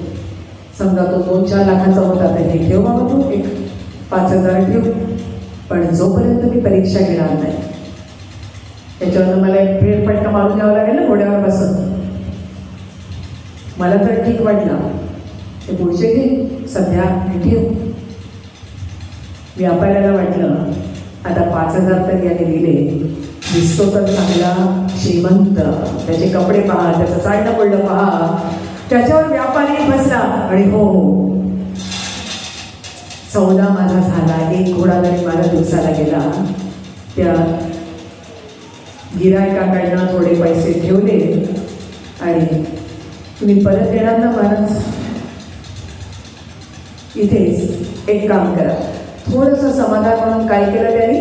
समजा तो 2-4 लाखाचा होता तर हे ठेव बाबा, तू एक 5,000 ठेव, पण जोपर्यंत मी परीक्षा घेणार नाही त्याच्यावर मला एक फेरफटका मारून द्यावा लागेल ना घोड्यावर बसून. मला तर ठीक वाटलं, ते पुढचे घे, सध्या हे ठेव. व्यापाऱ्याला वाटलं आता 5,000 तर याने दिले, दिसतो तर चांगला श्रीमंत, त्याचे कपडे पहा, त्याचं चालणं बोलणं पहा. त्याच्यावर व्यापारी बसला आणि हो सौदा माझा झाला. एक घोडा जरी माझा दिवसाला गेला. त्या गिरायकाकडनं थोडे पैसे ठेवले आणि तुम्ही परत येणार ना महाराज, इथेच एक काम करा. थोडंसं समाधान म्हणून काय केलं त्यांनी,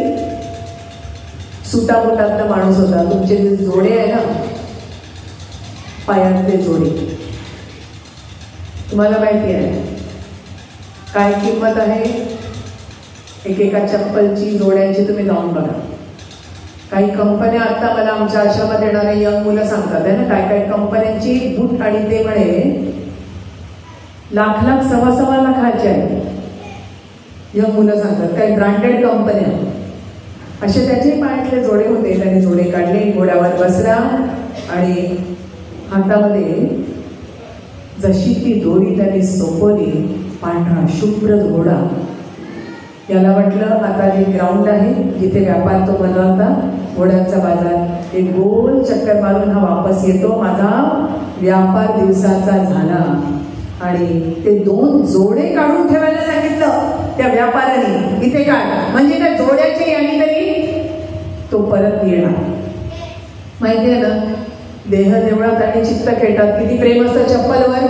सुटाबुटातला माणूस होता. तुमचे जे जोडे आहे ना, पायातले जोडे, तुम्हाला माहिती आहे काय किंमत आहे एकेका चप्पलची, जोड्यांची? तुम्ही जाऊन बघा. काही कंपन्या आता मला आमच्या आश्रमात येणारे यंग मुलं सांगतात आहे ना, काय काय कंपन्यांची बूट आणि ते म्हणे लाख 1.25 लाखाचे आहे. यंग मुलं सांगतात काही ब्रँडेड कंपन्या. असे त्याचे पायातले जोडे होते. त्याने जोडे काढले, घोड्यावर बसला आणि हातामध्ये जशी ती दोरी त्याने सोपवली, पांढरा शुभ्र घोडा. याला वाटलं आता जे ग्राउंड आहे जिथे व्यापार तो बनवता घोड्यांचा बाजार, एक गोल चक्कर मारून हा वापस येतो, माझा व्यापार दिवसाचा झाला. आणि ते 2 जोडे काढून ठेवायला सांगितलं त्या व्यापाऱ्याने, इथे काढ, म्हणजे त्या जोड्याचे याने तरी तो परत येणार. माहिती आहे ना, देह देवळात आणि चित्त खेळतात. किती प्रेम असतं चप्पलवर.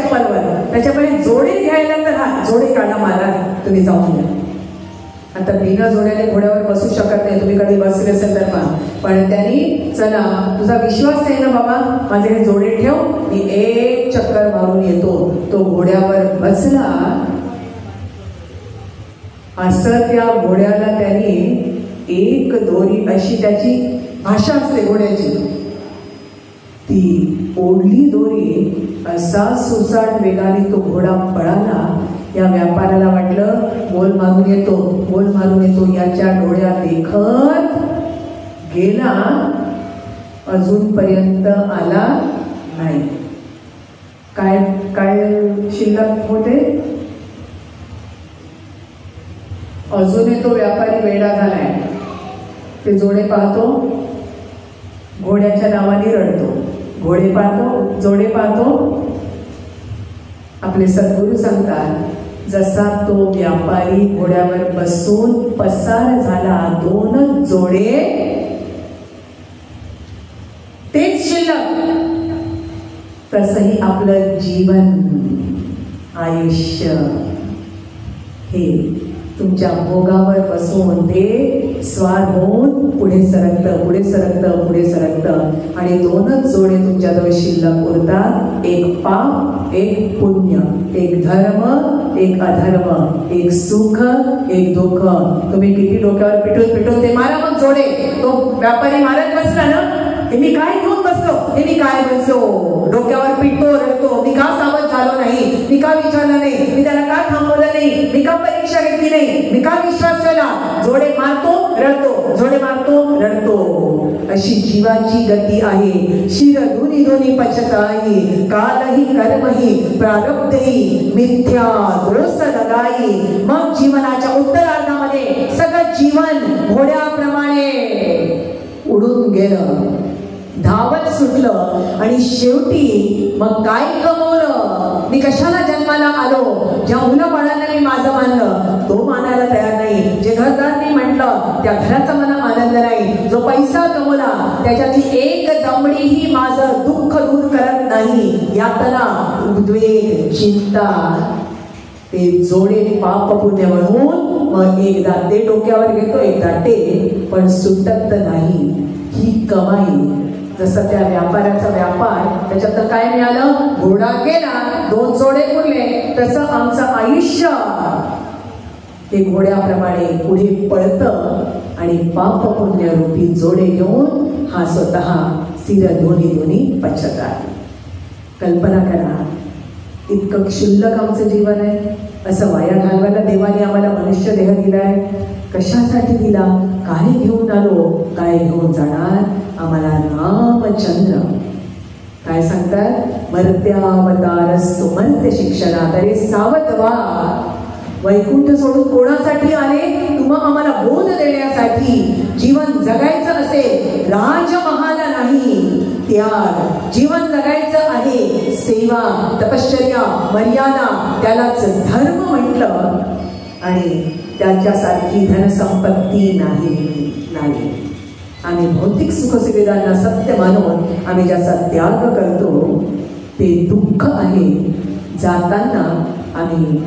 चप्पलवर, त्याच्यामुळे जोडे घ्यायला तर हा जोडे काढा मला, तुम्ही जाऊन या. आता बिना जोड्याने घोड्यावर बसू शकत नाही, तुम्ही कधी बसले असेल तर पण त्यांनी चला तुझा विश्वास नाही ना बाबा, माझे हे जोडे ठेव, मी एक चक्कर मारून येतो. तो घोड्यावर बसला. असं त्या घोड्याला त्यांनी एक दोरी, अशी त्याची भाषा असते घोड्याची, ती ओढली दोरी. असा सुसाट वेगाने तो घोडा पळाला. या व्यापाऱ्याला वाटलं बोल मारून येतो, बोल मारून येतो. याच्या डोळ्यात देखत गेला, अजूनपर्यंत आला नाही. काय काय शिल्लक होते? अजूनही तो व्यापारी वेडा झालाय. ते जोडे पाहतो, घोड्याच्या नावाने रडतो. घोडे पाहतो, जोडे पाहतो. आपले सद्गुरू सांगतात, जसा तो व्यापारी घोड्यावर बसून पसार झाला, दोनच जोडे तेच शिल्लक, तसंही आपलं जीवन, आयुष्य हे तुमच्या भोगावर बसून ते स्वार होऊन पुढे सरकतं, पुढे सरकतं, पुढे सरकतं. आणि दोनच जोडे तुमच्याजवळ शिल्लक उरतात. एक पाप, एक पुण्य, एक धर्म, एक अधर्म, एक सुख, एक दुःख. तुम्ही किती डोक्यावर पिटून पिटून ते मारा मग जोडे. तो व्यापारी मारत बसला ना, हे मी काय घेऊन बसलो, हे मी काय बसलो, डोक्यावर पिटतो, रडतो. मी का सावध झालो नाही, मी का विचारलं नाही, मी त्याला का थांबवलं नाही, मी का परीक्षा घेतली नाही, मी का विश्वास ठेवला. जोडे मारतो, रडतो, जोडे मारतो, रडतो. अशी जीवाची गती आहे. शिर दोन्ही दोन्ही पचताई, कालही कर्मही प्रारब्धही मिथ्या दोष लगाई. मग जीवनाच्या उत्तरार्धामध्ये सगळं जीवन घोड्याप्रमाणे उडून गेलं, धावत सुटलं. आणि शेवटी मग काय कमवलं, मी कशाला जन्माला आलो, ज्या मुलं बाळांना मी माझं मानलं तो मानायला तयार नाही, जे घरदार मी म्हटलं त्या घराचा मला आनंद नाही, जो पैसा कमवला त्याच्यातली एक दमडीही माझं दुःख दूर करत नाही. यातना, उद्वेग, चिंता, ते जोडे पाप पुण्य म्हणून मग एकदा ते डोक्यावर घेतो, एकदा ते, पण सुटत नाही ही कमाई. जसं त्या व्यापाऱ्याचा व्यापार, त्याच्यात काय मिळालं, घोडा गेला, दोन जोडे उरले. तसं आमचं आयुष्य ते घोड्याप्रमाणे पुढे पळतं आणि पाप पुण्य रूपी जोडे घेऊन हा स्वतः सिर दोन्ही दोन्ही पचत आहे. कल्पना करा, इतकं क्षुल्लक आमचं जीवन आहे. असं वाया घालवायला देवाने आम्हाला मनुष्य देह दिलाय. कशासाठी दिला, काय घेऊन आलो, काय घेऊन जाणार. आम्हाला रामचंद्र काय सांगतात, मर्त्यावतारस्तु मर्त्य शिक्षणात. अरे सावध व्हा, वैकुंठ सोडून कोणासाठी आले, तुम्हा आम्हाला बोध देण्यासाठी. जीवन जगायचं असेल राजमहाला नाही, त्याग. जीवन जगायचं आहे सेवा, तपश्चर्या, मर्यादा, त्यालाच धर्म म्हटलं. आणि त्याच्यासारखी धनसंपत्ती नाही. आम्ही भौतिक सुखसुविधांना सत्य मानून आम्ही ज्याचा त्याग करतो ते दुःख आहे. जाताना आम्ही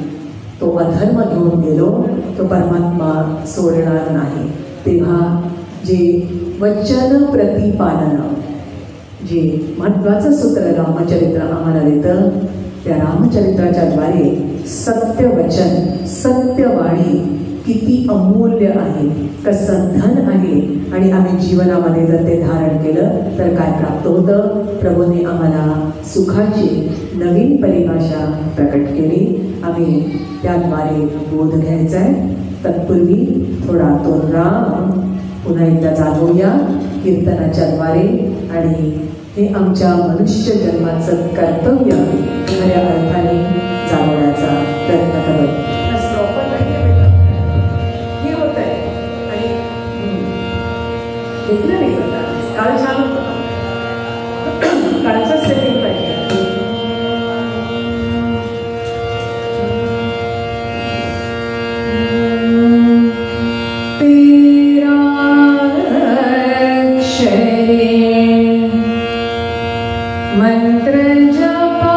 तो अधर्म घेऊन गेलो, तो परमात्मा सोडणार नाही. तेव्हा जे वचन प्रतिपादन, जे महत्वाचं सूत्र रामचरित्र आम्हाला देतं, त्या रामचरित्राच्या द्वारे सत्य वचन, सत्यवाणी किती अमूल्य आहे, कसं धन आहे. आणि आम्ही जीवनामध्ये जर ते धारण केलं तर काय प्राप्त होतं. प्रभूने आम्हाला सुखाची नवीन परिभाषा प्रकट केली. आम्ही त्याद्वारे बोध घ्यायचा आहे. तत्पूर्वी थोडा तो राम पुन्हा एकदा जागवूया कीर्तनाच्या द्वारे. आणि हे आमच्या मनुष्य जन्माचं कर्तव्य खऱ्या अर्थाने जागवण्याचा प्रयत्न करत. हे होत आहे आणि घेतलं नाही होता. काळ छान होतं, काळचं सेटिंग पाहिजे. मंत्र जपा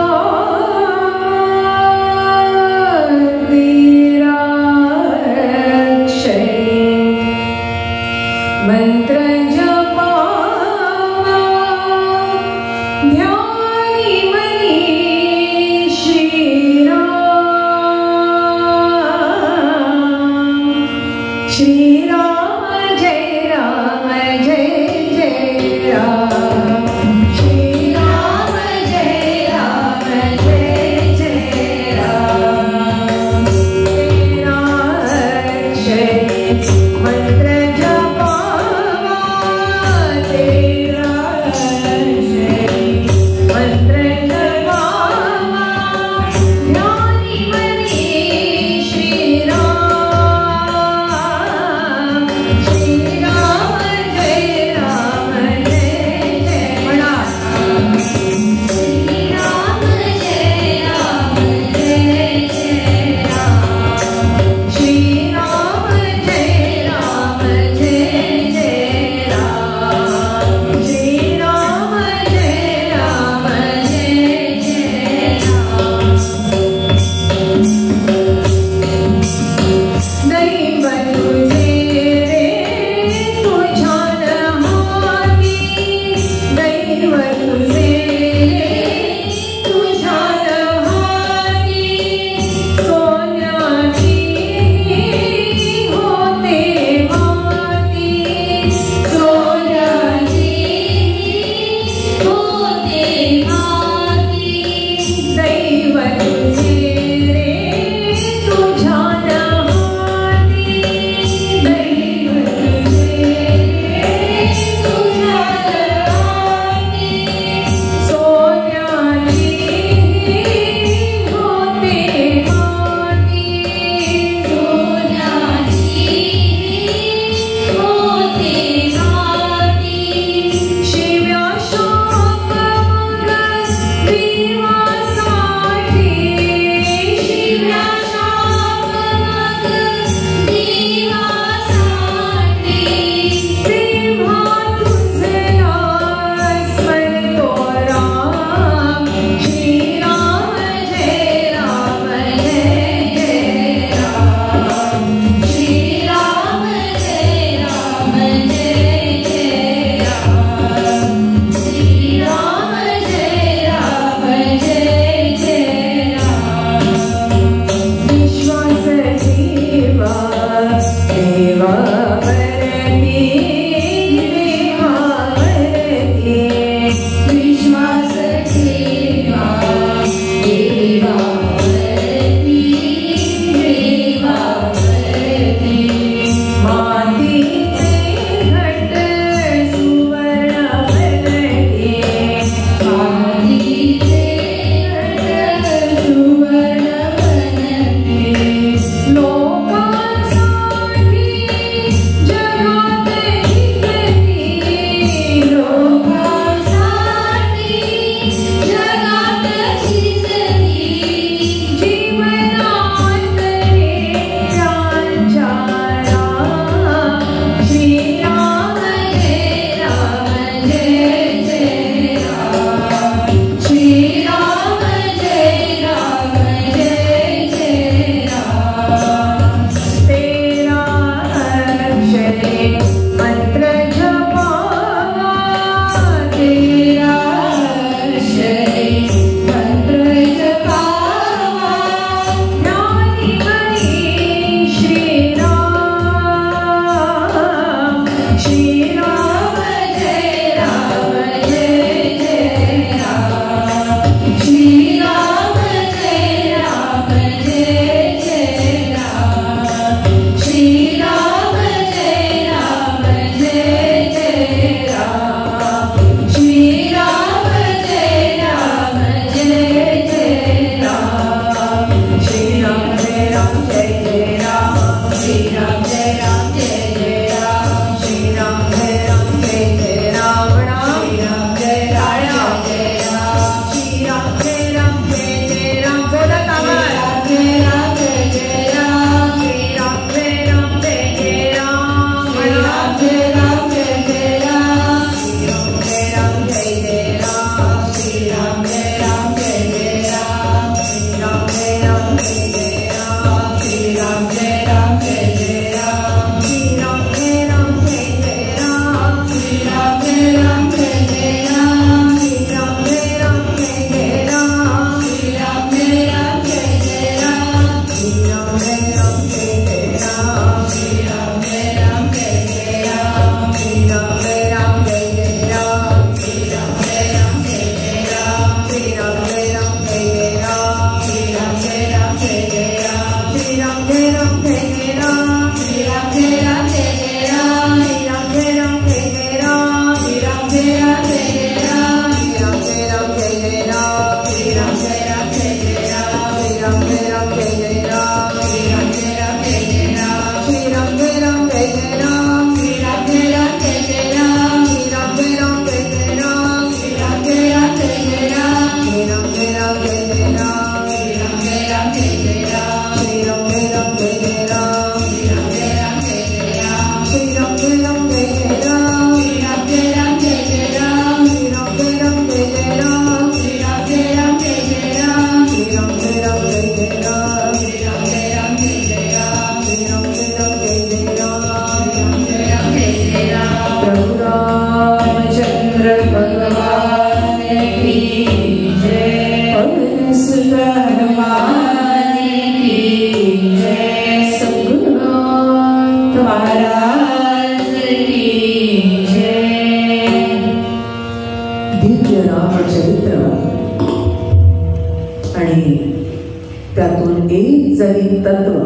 त्यातून एक जरी तत्व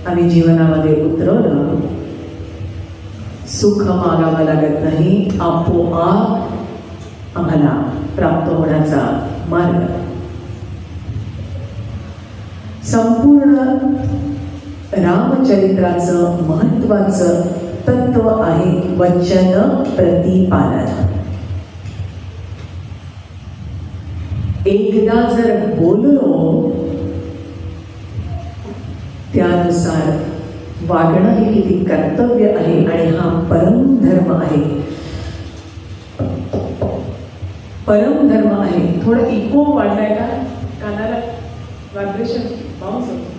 आम्ही जीवनामध्ये उतरवलं, सुख मागावं लागत नाही, आपोआप आम्हाला प्राप्त होण्याचा मार्ग. संपूर्ण रामचरित्राचं महत्वाचं तत्व आहे वचन प्रतिपादन. एकदा जर बोललो त्यानुसार वागणं हे किती कर्तव्य आहे आणि हा परमधर्म आहे. परमधर्म आहे. थोडं इको वाढलाय का? कानाला व्हायब्रेशन बाउन्स होतो.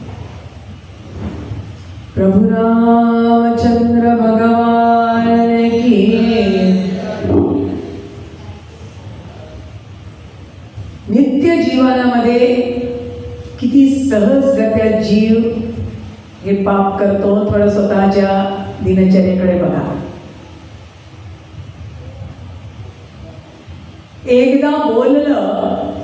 प्रभु रामचंद्र भगवान की. नित्य जीवनामध्ये किती सहजगत्या जीव हे पाप करतो, थोडं स्वतःच्या दिनचर्येकडे बघा. एकदा बोललं,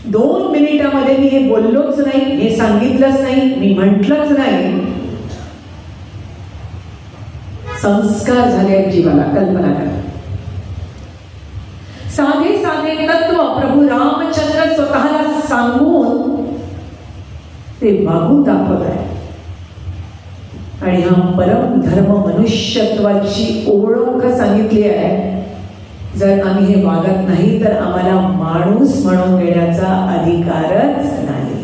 2 मिनिटामध्ये मी हे बोललोच नाही, हे सांगितलंच नाही, मी म्हटलंच नाही, संस्कार झाले आहेत जीवाला. कल्पना करा. साधे साधे तत्व प्रभू रामचंद्र स्वतःला सांगून ते वागून दाखवत आहे. आणि हा परम धर्म मनुष्यत्वाची ओळख सांगितली आहे. जर आम्ही हे वागत नाही तर आम्हाला माणूस म्हणून घेण्याचा अधिकारच नाही.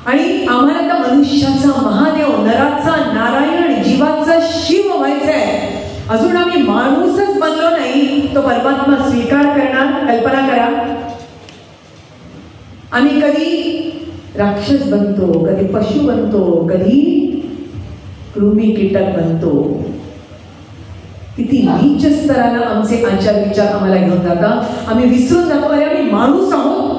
आणि आम्हाला त्या मनुष्याचा महादेव, नराचा नारायण, जीवाचा शिव व्हायचंय. अजून आम्ही माणूसच बनलो नाही, तो परमात्मा स्वीकार करणार. कल्पना करा. आम्ही कधी राक्षस बनतो, कधी पशु बनतो, कधी कृमी कीटक बनतो. किती नीच स्तराला आमचे आचार विचार आम्हाला घेऊन जातात. आम्ही विसरून जातो, अरे आम्ही माणूस आहोत.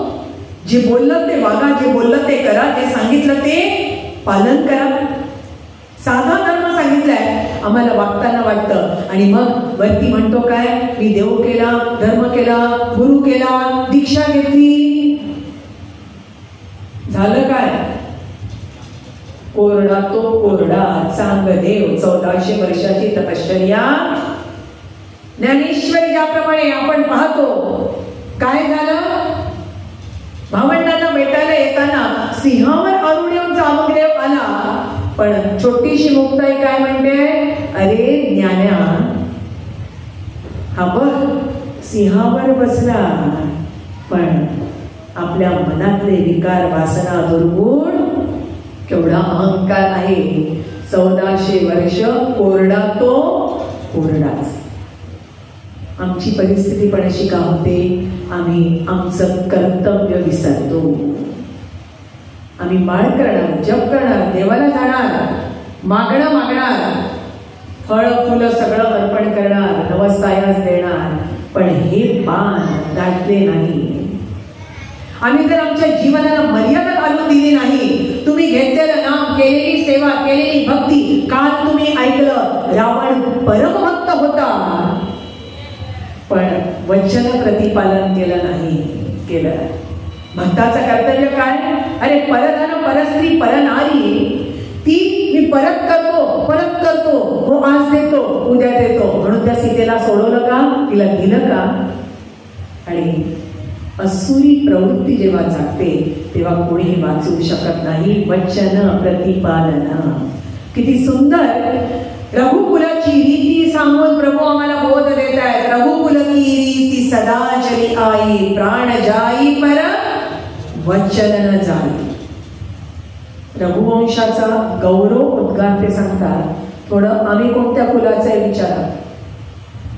जे बोललं ते वागा, जे बोललं ते करा, जे सांगितलं ते पालन करा. साधा धर्म सांगितलाय, आम्हाला वागताना वाटतं. आणि मग वरती म्हणतो काय, मी देव केला, धर्म केला, गुरु केला, दीक्षा घेतली. झालं काय? कोरडा तो कोरडा. चांग देव 1400 वर्षाची तपश्चर्या. ज्ञानेश्वरी ज्याप्रमाणे आपण पाहतो, काय झालं? भावंडांना भेटायला येताना सिंहावर अरुण येऊन चामकदेव आला. पण छोटीशी मुक्ताई काय म्हणते, अरे ज्ञान्या, हा बघ सिंहावर बसला, पण आपल्या मनातले विकार, वासना, दुर्गुण, केवढा अहंकार आहे. 1400 वर्ष कोरडा तो कोरडाच. आमची परिस्थिती पण अशी का होते? आम्ही आमचं कर्तव्य विसरतो. आम्ही माळ करणार, जप करणार, देवाला जाणार, मागणं मागणार, फळ फुलं सगळं अर्पण करणार, नवसायास देणार, पण हे पान दाटले नाही. आम्ही जर आमच्या जीवनाला मर्यादा घालून दिली नाही, तुम्ही घेतलेलं नाम, केलेली सेवा, केलेली भक्ती, काल तुम्ही ऐकलं रावण परमभक्त होता, पण वचन प्रतिपालन केलं नाही केलं. भक्ताचं कर्तव्य काय? अरे परधन, परस्त्री, परनारी, ती मी परत करतो, हो आज देतो, उद्या देतो, म्हणून त्या सीतेला सोडवलं का? तिला दिलं का? आणि असुरी प्रवृत्ती जेव्हा जागते तेव्हा कोणीही वाचवू शकत नाही. वचन प्रतिपालन. किती सुंदर रघुकुलाची रीती सांगून प्रभू आम्हाला बोध देत आहेत. रघुकुल की रीती सदा चली आई, प्राण जाई पर वचन न जाई. रघुवंशाचा गौरव उद्गार ते सांगतात. थोडं आम्ही कोणत्या कुलाचे आहे विचारा.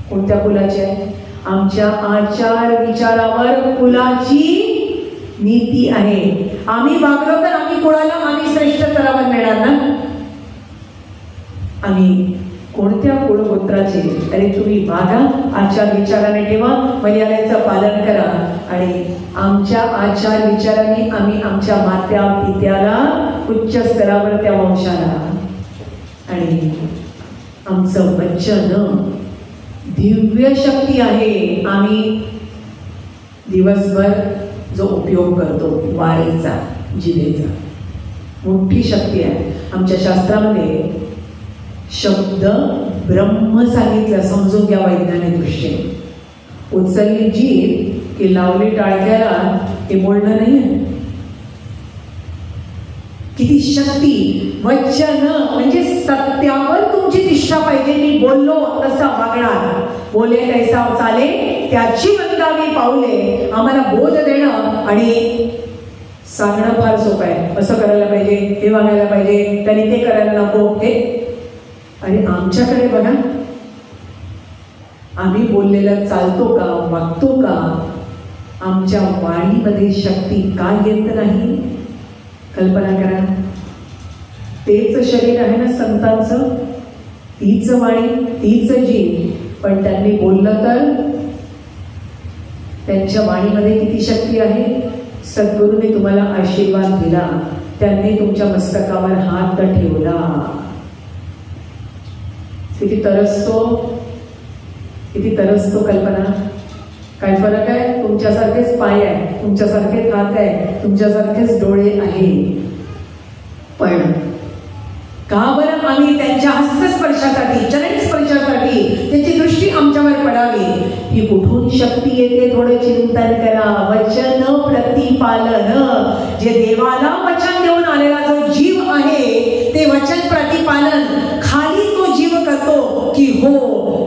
कोणत्या कुलाचे आहे? आमच्या आचार विचारावर कुलाची नीती आहे. आम्ही वागलो तर आम्ही कोणाला आम्ही श्रेष्ठ स्तरावर मिळणार ना. आम्ही कोणत्या कुळगोत्राचे? अरे तुम्ही वागा, आचार विचाराने ठेवा, मर्यादेचं पालन करा. आणि आमच्या आचार विचाराने आम्ही आमच्या मात्या पित्याला, उच्च स्तरावर त्या वंशाला, आणि आमचं वचन दिव्य शक्ती आहे. आम्ही दिवसभर जो उपयोग करतो वाणीचा, जिभेचा, मोठी शक्ती आहे. आमच्या शास्त्रामध्ये शब्द ब्रह्म सांगितलं, समजून घ्या वैज्ञानिक दृष्टीने. उचलली जीभ की लावली टाळक्याला, हे बोलणं नाही आहे. किती शक्ती! वचन म्हणजे सत्यावर तुमची निष्ठा पाहिजे. मी बोललो तसा वागणार, बोले कैसा चाले त्याची वंदावी पाऊले. आम्हाला बोध देणं आणि सांगणं फार सोपं आहे. असं करायला पाहिजे, हे वागायला पाहिजे, त्यांनी ते करायला नको. हे आणि आमच्याकडे बघा, आम्ही बोललेलं चालतो का, वागतो का? आमच्या वाणीमध्ये शक्ती का येत नाही? कल्पना करा. तेच शरीर आहे ना संतांचं, तीच वाणी, तीच जीव, पण त्यांनी बोललं तर त्यांच्या वाणीमध्ये किती शक्ती आहे. सद्गुरूने तुम्हाला आशीर्वाद दिला, त्यांनी तुमच्या मस्तकावर हात ठेवला. किती तरसतो, किती तरसतो कल्पना. काय फरक आहे? तुमच्यासारखेच पाय आहे, तुमच्यासारखेच हात आहे, तुमच्यासारखेच डोळे आहे. पण का बरं आम्ही त्यांच्या हस्तस्पर्शासाठी, चरणस्पर्शासाठी त्याची दृष्टी आमच्यावर पडावी? ही कुठून शक्ती येते? थोडं चिंतन करा. वचन प्रतिपालन. जे देवाला वचन देऊन आलेला जो जीव आहे ते वचन प्रतिपालन खाली तो जीव करतो की हो.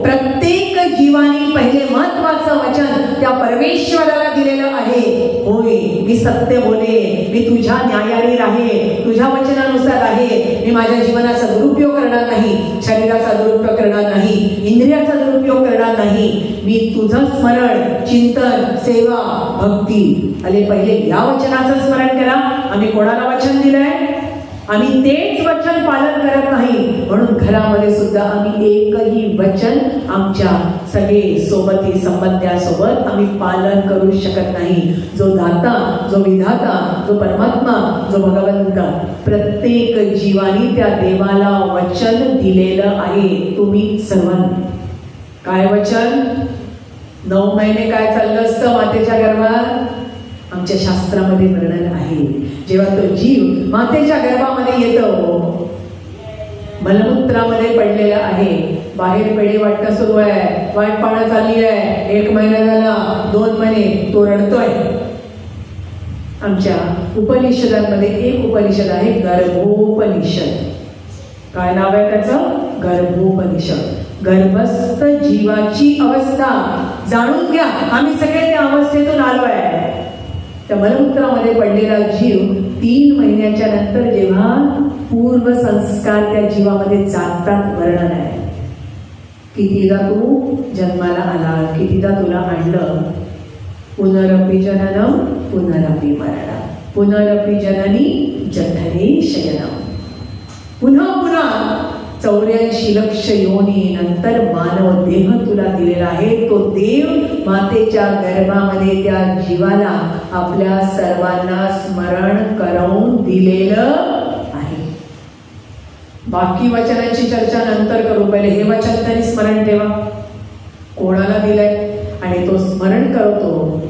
प्रत्येक जीवाने पहिले महत्वाचं वचन त्या परमेश्वराला दिलेलं आहे. होय, मी सत्य बोले, मी तुझ्या न्यायाने राहे, तुझ्या वचनानुसार आहे. मी माझ्या जीवनाचा दुरुपयोग करणार नाही, शरीराचा दुरुपयोग करणार नाही, इंद्रियाचा दुरुपयोग करणार नाही. मी तुझं स्मरण, चिंतन, सेवा, भक्ती आले पहिले या वचनाचं स्मरण करा. आम्ही कोणाला वचन दिलंय? आम्ही तेच वचन पालन करत नाही, म्हणून घरामध्ये सुद्धा आम्ही एकही वचन आमच्या सगळे सोबती संबंध्यासोबत आम्ही पालन करू शकत नाही. जो दाता, जो विधाता, जो परमात्मा, जो भगवंत, प्रत्येक जीवानी त्या देवाला वचन दिलेलं आहे. तुम्ही सर्वांनी काय वचन? 9 महिने काय चाललं असतं मातेच्या गर्भात? आमच्या शास्त्रामध्ये वर्णन आहे. जेव्हा तो जीव मातेच्या गर्भामध्ये येतो, मलमूत्रामध्ये पडलेला आहे, बाहेर पेढे वाटणं सुरू आहे, वाट पाहणं चालली आहे, 1 महिना झाला, 2 महिने, तो रडतोय. आमच्या उपनिषदांमध्ये एक उपनिषद आहे गर्भोपनिषद. काय नाव आहे त्याचं? गर्भोपनिषद. गर्भस्थ जीवाची अवस्था जाणून घ्या. आम्ही सगळे त्या अवस्थेतून आलो आहे. त्या मलमूत्रामध्ये पडलेला जीव 3 महिन्याच्या नंतर जेव्हा पूर्व संस्कार त्या जीवामध्ये जातात, वर्णन आहे. कितीदा तू जन्माला आला, कितीदा तुला आणलं. पुनरपि जननम पुनरपि मरणम, पुनरपि जननी जठरे शयनम. पुन्हा पुन्हा 84 लक्ष योनी नंतर मानव देह तुला दिलेला आहे. तो देव मातेच्या गर्भामध्ये त्या जीवाला आपल्या सर्वांना स्मरण करवून दिलेलं आहे. बाकी वचनांची चर्चा नंतर करू, पहिले हे वचन तरी स्मरण ठेवा. कोणाला दिलंय आणि तो स्मरण करतो.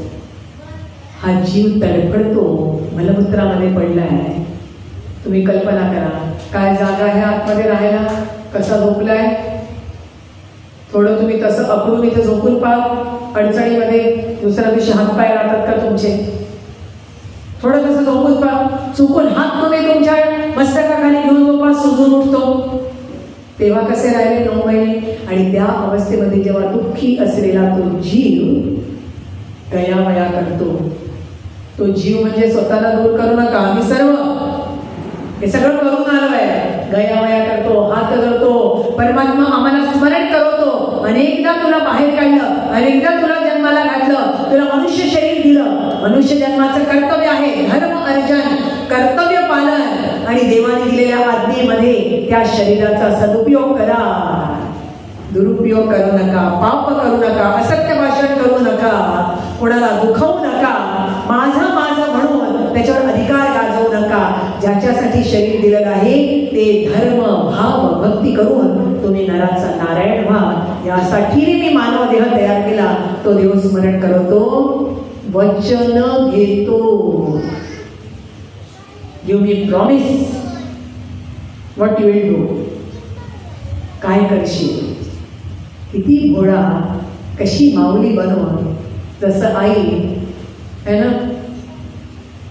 हा जीव तडफडतो, मलमूत्रामध्ये पडलाय. तुम्ही कल्पना करा, काय जागा आहे आतमध्ये राहायला, कसा झोपलाय. थोडं तुम्ही तसं अकडून इथे झोपून पहा अडचणीमध्ये. दुसऱ्या दिवशी हातपाय राहतात का तुमचे? थोडं तसं झोपून पहा. चुकून हात तुम्ही तुमच्या मस्तकाखाली घेऊन झोपा, सुजून उठतो. तेव्हा कसे राहिले 9 महिने? आणि त्या अवस्थेमध्ये जेव्हा दुःखी असलेला तो जीव गयावया करतो. तो जीव म्हणजे स्वतःला दूर करू नका. आम्ही सर्व हे सगळं करून आलो आहे. गयावया करतो, हात धरतो, परमात्मा आम्हाला स्मरण करवतो. अनेकदा तुला बाहेर काढलं, अनेकदा तुला जन्माला घातलं, तुला मनुष्य शरीर दिलं. मनुष्य जन्माचं कर्तव्य आहे धर्म अर्जन, कर्तव्य पालन आणि देवाने दिलेल्या आज्ञेमध्ये त्या शरीराचा सदुपयोग करा. दुरुपयोग करू नका, पाप करू नका, असत्य भाषण करू नका, कोणाला दुखवू नका. माझं माझं म्हणून त्याच्यावर अधिकार गाजवू नका. ज्याच्यासाठी शरीर दिलेलं आहे ते धर्म, भाव, भक्ती करून तुम्ही नराचा नारायण व्हा. यासाठी मी मानव देह तयार केला. तो देव स्मरण करतो, वचन घेतो. You me promise what you will do. काय करशील? किती भोळा, कशी माऊली बनव. जसं आई है ना,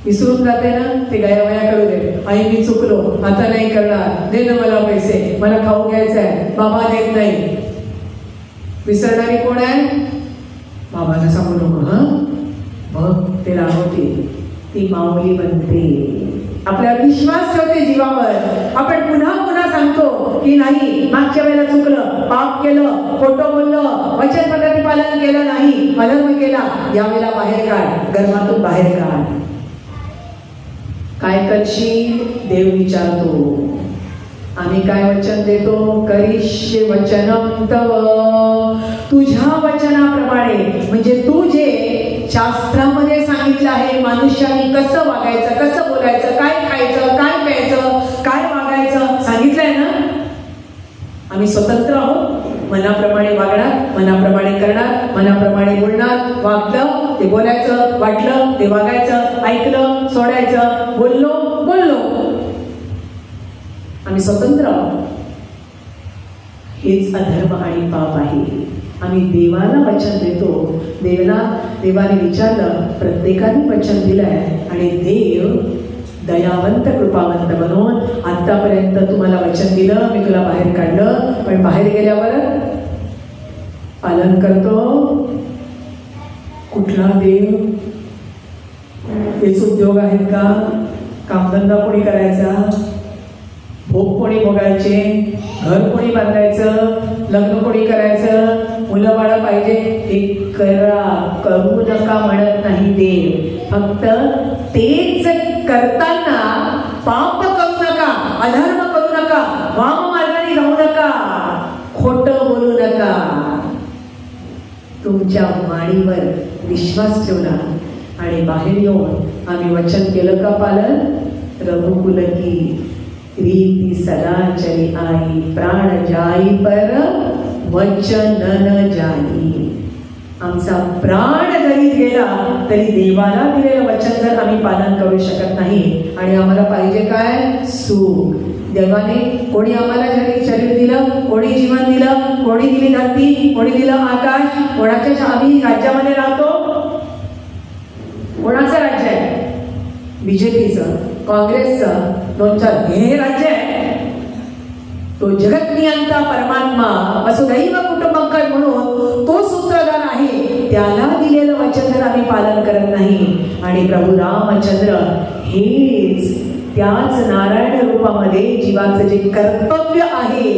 विसरून जाते ना, ते गयावया करू दे. आई मी चुकलो, आता नाही करणार, दे ना मला पैसे, मला खाऊ घ्यायचं आहे, बाबा देत नाही. विसरणारी कोण आहे? बाबांना सांगू नको. हा मग ते राहते, ती माऊली बनते. आपल्यावर विश्वास ठेवते जीवावर. आपण पुन्हा पुन्हा सांगतो की नाही, मागच्या वेळेला चुकलं, पाप केलं, खोटं बोललं, वचन प्रतिपालन केलं नाही, अधर्म केला, यावेळेला बाहेर काढ, गर्भातून बाहेर काढ. काय करशील? देव विचारतो. आम्ही काय वचन देतो? करिष्ये वचनम तव. तुझ्या वचनाप्रमाणे, म्हणजे तू जे शास्त्रामध्ये सांगितलं आहे मनुष्याने कसं वागायचं, कसं बोलायचं, काय खायचं, काय प्यायचं, काय वागायचं सांगितलंय ना. आम्ही स्वतंत्र आहोत. मनाप्रमाणे वागणार, मनाप्रमाणे करणार, मनाप्रमाणे बोलणार. वागलं ते बोलायचं, वाटलं ते वागायचं, ऐकलं सोडायचं, बोललो बोललो. आम्ही स्वतंत्र आहोत. हेच अधर्म आणि पाप आहे. आम्ही देवाला वचन देतो. देवाने विचारलं, प्रत्येकाने वचन दिलंय आणि देव दयावंत कृपावंत बनवून आतापर्यंत तुम्हाला वचन दिलं, मी तुला बाहेर काढलं, पण बाहेर गेल्यावर पालन करतो कुठला देव? हेच उद्योग आहेत का? कामधंदा कोणी करायचा? भोग कोणी भोगायचे? घर कोणी बांधायचं? लग्न कोणी करायचं? मुलं बाळा पाहिजे? हे करा, करू नका म्हणत नाही देव. फक्त तेच करताना पाप करू नका, अधर्म करू नका, वाम मार्गाने जाऊ नका, खोटं बोलू नका. तुमच्या वाणीवर विश्वास ठेवला आणि बाहेर येऊन आम्ही वचन केलं का पालन? रघुकुल की रीती सदा चली आई, प्राण जाई पर वचन न जाई. आमचा प्राण जरी गेला तरी देवाला दिलेलं वचन जर आम्ही पालन करू शकत नाही. आणि आम्हाला पाहिजे काय? सुख. देवाने कोणी आम्हाला शरीर दिलं, कोणी जीवन दिलं, कोणी दिली धरती, कोणी दिलं आकाश. कोणाच्या आम्ही राज्यामध्ये राहतो. कोणाचं राज्य आहे? बीजेपीचं, काँग्रेसचं, 2-4 हे राज्य आहे. तो जगज्ञाता परमात्मा वसुधैव कुटुंबकम म्हणून तो सूत्रधार आहे. त्याला दिलेलं वचन जर आम्ही पालन करत नाही आणि प्रभू रामचंद्र हेच त्याच नारायण रूपामध्ये जीवाचं जे कर्तव्य आहे,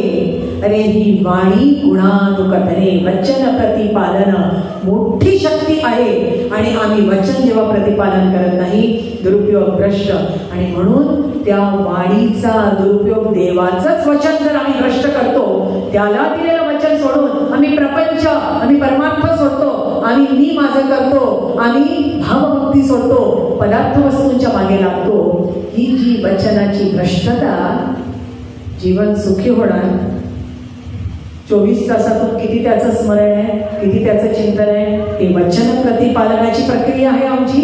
अरे ही वाणी गुणानुकथने, वचन प्रतिपालन मोठी शक्ती आहे. आणि आम्ही वचन जेव्हा प्रतिपालन करत नाही, दुरुपयोग भ्रष्ट. आणि म्हणून त्या वाणीचा दुरुपयोग, देवाचंच वचन जर आम्ही भ्रष्ट करतो, त्याला दिलेलं वचन सोडून आम्ही प्रपंच, आम्ही परमार्थ सोडतो, आम्ही मी माझं करतो, आम्ही भावभक्ती सोडतो, पदार्थ वस्तूंच्या मागे लागतो. ही जी वचनाची भ्रष्टता, जीवन सुखी होणार. 24 तासातून किती त्याचं स्मरण आहे, किती त्याचं चिंतन आहे, हे वचन प्रतिपालनाची प्रक्रिया आहे आमची.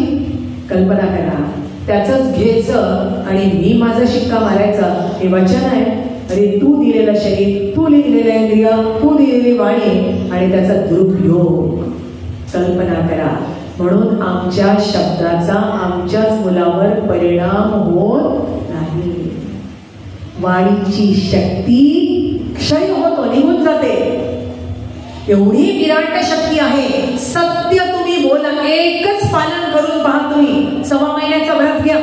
कल्पना करा, त्याचंच घ्यायचं आणि मी माझा शिक्का मारायचा, हे वचन आहे. अरे तू दिलेलं शरीर, तू दिलेलं इंद्रिय, तू दिलेली वाणी आणि त्याचा दुरुपयोग. कल्पना करा. म्हणून आमच्या शब्दाचा आमच्याच मुलावर परिणाम होत नाही. वाणीची शक्ती क्षय होतो, निघून जाते. एवढी विराट शक्ती आहे. सत्य तुम्ही बोला, एकच पालन करून पहा. तुम्ही 6 महिन्याचा व्रत घ्या,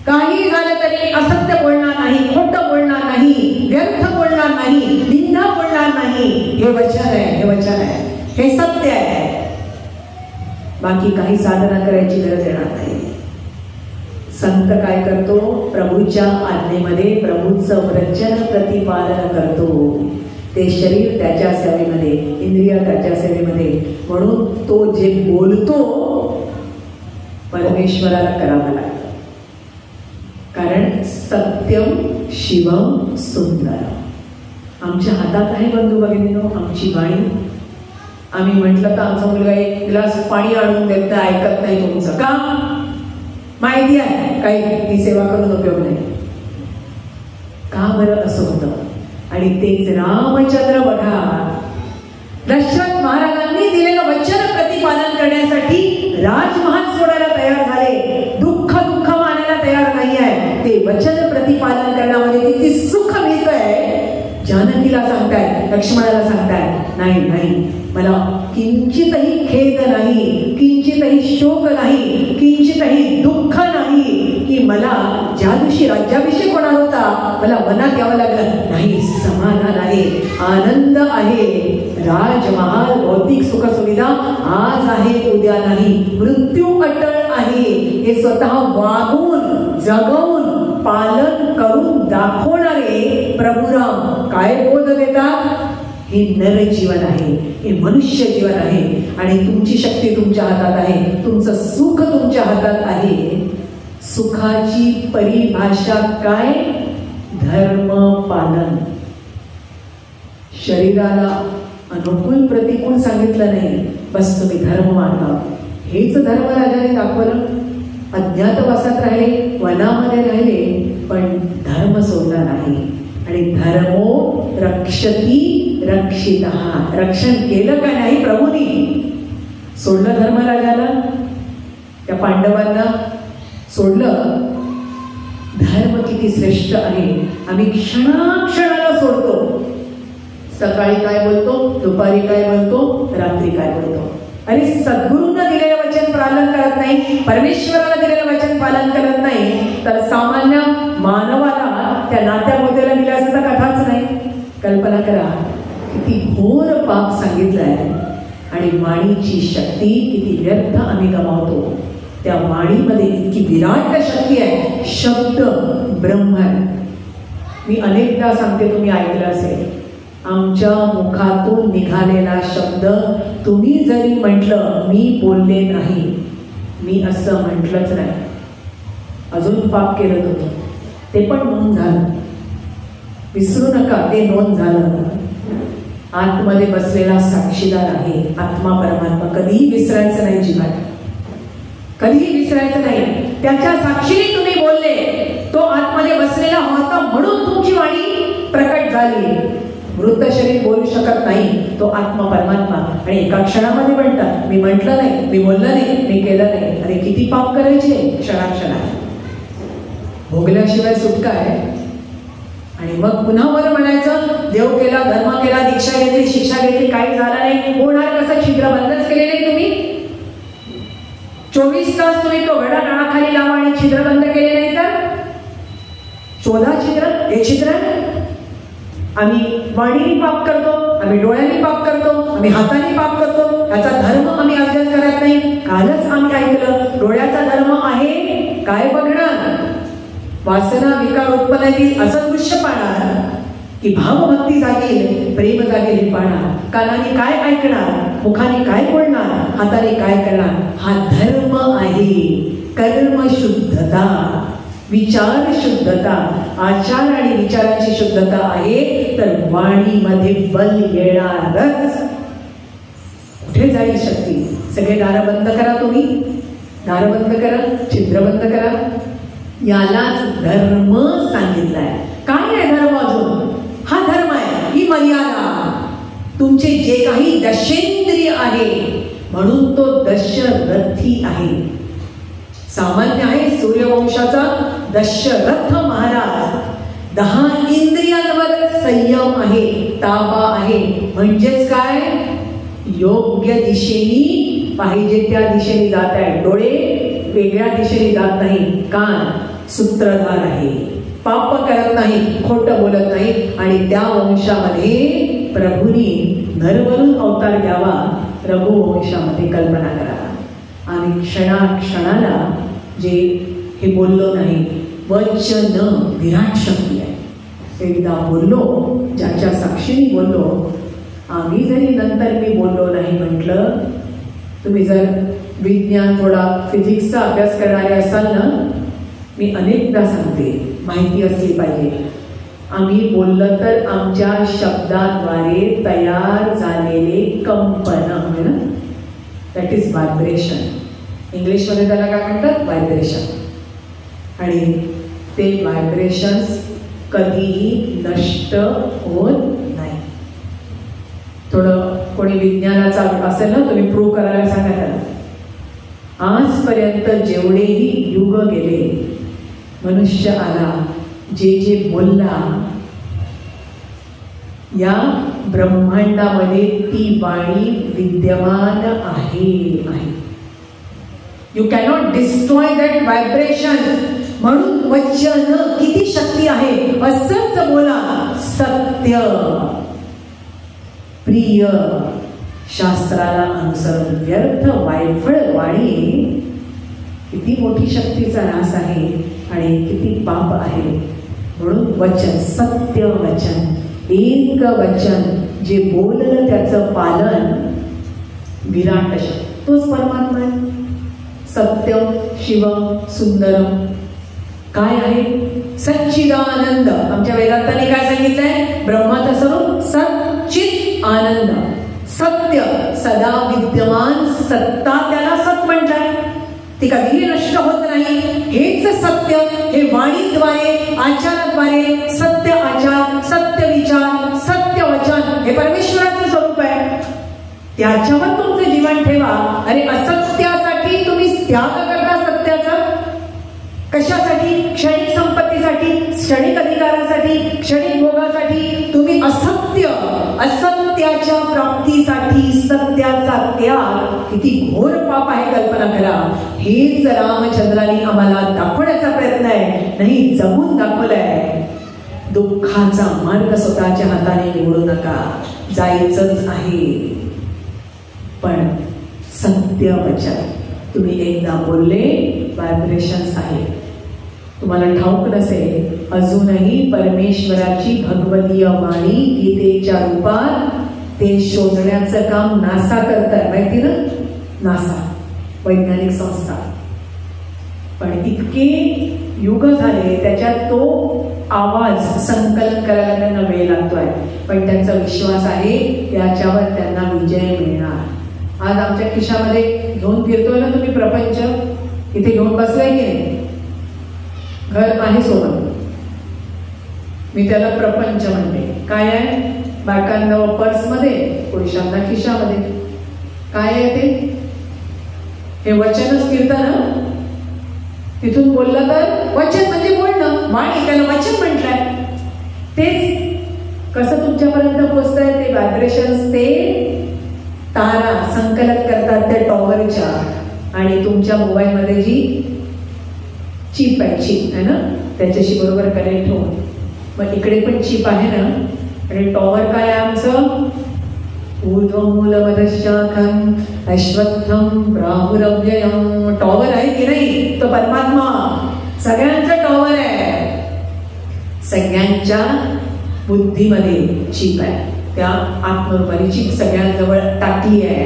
काही झालं तरी असत्य बोलणार नाही, खोटं बोलणार नाही, व्यर्थ बोलणार नाही, निंदा बोलणार नाही. हे वचन आहे, हे वचन आहे, हे सत्य आहे. बाकी काही साधना करायची गरज येणार नाही. संत काय करतो? प्रभूच्या आज्ञेमध्ये प्रभूचं वचन प्रतिपालन करतो. ते शरीर त्याच्या सेवेमध्ये, इंद्रिय त्याच्या सेवेमध्ये. म्हणून तो जे बोलतो परमेश्वराला करावं लागतं. कारण सत्यम शिवम सुंदर आमच्या हातात आहे. बंधू भगिनींनो, आमची वाणी. आम्ही म्हटलं तर आमचा मुलगा 1 ग्लास पाणी आणून देत नाही, ऐकत नाही तुमचं. का? माहिती आहे काही ही सेवा करून उपयोग नाही. का बरं असं होतं? आणि तेच रामचंद्र बघा, दशरथ महाराजांनी दिलेलं वचन प्रतिपालन करण्यासाठी राजमहाल सोडायला तयार झाले. दुःख मानायला तयार नाही आहे. ते वचन प्रतिपालन करण्यामध्ये किती सुख मिळतंय. जानकीला सांगताय, लक्ष्मणाला सांगताय, नाही नाही, मला किंचितही खेद नाही, किंचितही शोक नाही, किंचितही दुःख नाही की मला ज्या दिवशी राज्याभिषेक होणार होता मला वनात यावं लागलं. नाही, समाधान आहे, आनंद आहे. राजमहाल, भौतिक सुखसुविधा आज आहे, उद्या नाही. मृत्यू अटळ आहे. हे स्वतः वागून, जगवून, पालन करून दाखवणारे प्रभुराम काय बोध देतात? हे नर जीवन आहे, हे मनुष्य जीवन आहे आणि तुमची शक्ती तुमच्या हातात आहे, तुमचं सुख तुमच्या हातात आहे. सुखाची परिभाषा काय? धर्म पालन. शरीराला अनुकूल प्रतिकूल सांगितलं नाही, बस तुम्ही धर्म माना. हेच धर्मराजाने दाखवलं. अज्ञातवासात राहिले, वनामध्ये राहिले, पण धर्म सोडला नाही. आणि धर्मो रक्षती रक्षितः. रक्षण केलं का नाही प्रभूंनी? सोडलं धर्मराजाला, त्या पांडवांना सोडलं. धर्म किती श्रेष्ठ आहे, आम्ही क्षणाक्षणाला सोडतो. सकाळी काय बोलतो, दुपारी काय बोलतो, रात्री काय बोलतो. अरे सद्गुरूंना दिलेलं वचन पालन करत नाही, परमेश्वराला दिलेलं वचन पालन करत नाही, तर सामान्य मानवाला त्या नात्यामोत्याला दिलं असं तर कथाच नाही. कल्पना करा किती घोर पाप सांगितलंय आणि वाणीची शक्ती किती व्यर्थ आम्ही गमावतो. त्या वाणीमध्ये इतकी विराट शक्ती आहे. शब्द ब्रह्म. मी अनेकदा सांगते, तुम्ही ऐकलं असेल, आमच्या मुखातून निघालेला शब्द तुम्ही जरी म्हटलं मी बोलले नाही, मी असं म्हटलंच नाही, अजून पाप केलं तुम्ही, ते पण नोंद झालं. विसरू नका, ते नोंद झालं. आतमध्ये बसलेला साक्षीदार आहे आत्मा परमात्मा. कधीही विसरायचं नाही जीवन, कधीही विसरायचं नाही. त्याच्या साक्षीने तुम्ही बोलले, तो आतमध्ये बसलेला होता म्हणून तुमची वाणी प्रकट झाली. मृत शरीर बोलू शकत नाही, तो आत्मा परमात्मा. आणि एका क्षणामध्ये म्हणतात मी म्हटलं नाही, मी बोललं नाही, मी केलं नाही. अरे किती पाप करायचे क्षणाक्षणात, भोगल्याशिवाय सुटका आहे. आणि मग पुन्हा बरं म्हणायचं देव केला, धर्म केला, दीक्षा घेतली, शिक्षा घेतली, काही झालं नाही. होणार कसं? छिद्र बंदच केले नाही तुम्ही. 24 तास तुम्ही तो घडा नळाखाली लावा आणि छिद्र बंद केले नाही तर शोधा छिद्र. हे छिद्र आम्ही वाणीने पाप करतो, आम्ही डोळ्यांनी पाप करतो, आम्ही हाताने पाप करतो. याचा धर्म आम्ही अर्जन करत नाही. कालच आम्ही ऐकलं, डोळ्याचा धर्म आहे काय बघणार, वासना विकार उत्पन्नातील असं दृश्य पाहणार की भावभक्ती जागेल, प्रेम जागेल हे पाहणार. कानाने काय ऐकणार, मुखाने काय बोलणार, हाताने काय करणार. हा धर्म आहे. कर्म शुद्धता, विचार शुद्धता, आचार आणि विचारांची शुद्धता आहे तर वाणीमध्ये बल येणारच. कुठे जाईल शक्ती? सगळे दार बंद करा, तुम्ही दार बंद करा, छिद्र बंद करा. यालाच धर्म सांगितलाय. काय आहे धर्म? अजून हा धर्म आहे, ही मर्यादा. तुमचे जे काही दशेंद्रिय आहे म्हणून तो दशरथी आहे. सामान्य आहे सूर्यवंशाचा दशरथ महाराज. 10 इंद्रियांवर संयम आहे, ताबा आहे. म्हणजेच काय? योग्य दिशेने पाहिजे त्या दिशेने जात आहे. डोळे वेगळ्या दिशेने जात नाही. कान सूत्रधार आहे, पाप करत नाही, खोटं बोलत नाही. आणि त्या वंशामध्ये प्रभूंनी नर म्हणून अवतार घ्यावा. रघुवंशामध्ये कल्पना करा. आणि क्षणाक्षणाला जे हे बोललो नाही, वचन विराट शक्ती आहे. एकदा बोललो, ज्याच्या साक्षीने बोललो. आम्ही जरी नंतर मी बोललो नाही म्हटलं, तुम्ही जर विज्ञान थोडा फिजिक्सचा अभ्यास करणारे असाल ना, मी अनेकदा सांगते, माहिती असली पाहिजे. आम्ही बोललं तर आमच्या शब्दाद्वारे तयार झालेले कंपन आहे ना, दॅट इज व्हायब्रेशन. इंग्लिशमध्ये त्याला काय म्हणतात? व्हायब्रेशन. आणि ते व्हायब्रेशन्स कधीही नष्ट होत नाही. थोडं कोणी विज्ञानाचा असेल ना, तुम्ही प्रूव्ह करायला सांगा त्याला. आजपर्यंत जेवढेही युग गेले, मनुष्य आला, जे जे बोलला, या ब्रह्मांडामध्ये ती वाणी विद्यमान आहे. You cannot destroy that vibration. म्हणून वचन किती शक्ती आहे. असंच बोला, सत्य, प्रिय, शास्त्राला अनुसरून. व्यर्थ वायफळ वाणी किती मोठी शक्तीचा रास आहे आणि किती पाप आहे. म्हणून वचन, सत्य वचन, एक वचन जे बोललं त्याचं पालन विराट तोच परमात्मा आहे. सत्यम शिवम सुंदरम काय आहे? सच्चिदानंद. आमच्या वेदांताने काय सांगितलंय? ब्रह्माचं स्वरूप सच्चित आनंद. सत्य सदा विद्यमान सत्ता, त्याला सत म्हणतात. ती कधीही नष्ट होत नाही. हेच सत्य. हे वाणीद्वारे आचाराद्वारे सत्य आचार, सत्य विचार, सत्य वचन हे परमेश्वराचं स्वरूप आहे. त्याच्यावर तुमचं जीवन ठेवा. अरे असत्यासाठी तुम्ही त्याग करता सत्याचा. कशासाठी? क्षणिक संपत्तीसाठी, क्षणिक अधिकारासाठी, क्षणिक भोगासाठी तुम्ही असत्य, असत्याच्या प्राप्तीसाठी सत्याचा त्याग किती घोर पाप आहे कल्पना करा. हेच रामचंद्रांनी आम्हाला दाखवण्याचा प्रयत्न आहे, नाही जगून दाखवलंय. दुःखाचा मार्ग स्वतःच्या हाताने निवडू नका. जायचंच आहे पण सत्य वचन तुम्ही एकदा बोलले, व्हायब्रेशन्स आहे. तुम्हाला ठाऊक नसेल, अजूनही परमेश्वराची भगवतीय वाणी गीतेच्या रूपात ते शोधण्याचं काम नासा करताय. माहिती ना? नासा वैज्ञानिक संस्था. पण इतके युग झाले त्याच्यात तो आवाज संकलन करायला त्यांना वेळ लागतोय. पण त्यांचा विश्वास आहे त्याच्यावर त्यांना विजय मिळणार. आज आमच्या खिशामध्ये घेऊन फिरतोय ना तुम्ही प्रपंच, इथे घेऊन बसलाय की नाही? घर आहे सोबत. मी त्याला प्रपंच म्हणते. काय आहे? बायकांना पर्समध्ये, पुरुषांना खिशामध्ये. काय आहे ते? हे वचनच फिरतं ना. तिथून बोललं तर वचन म्हणजे बोलणं, वाणी, त्याला वचन म्हटलंय. तेच कसं तुमच्यापर्यंत पोहोचतंय? ते व्हायब्रेशन्स, ते तारा संकलित करतात त्या टॉवरच्या. आणि तुमच्या मोबाईलमध्ये जी चिप आहे, चिप आहे ना, त्याच्याशी बरोबर कनेक्ट होऊन मग इकडे पण चिप आहे ना. आणि टॉवर काय आहे आमचं? ऊर्ध्वमूलमधशाखं अश्वत्थं प्राहुरव्ययं. टॉवर आहे की नाही? तो परमात्मा सगळ्यांचं टॉवर आहे. सगळ्यांच्या बुद्धीमध्ये चिप आहे. त्या आत्मरूपाची चिप सगळ्यांजवळ टाकली आहे.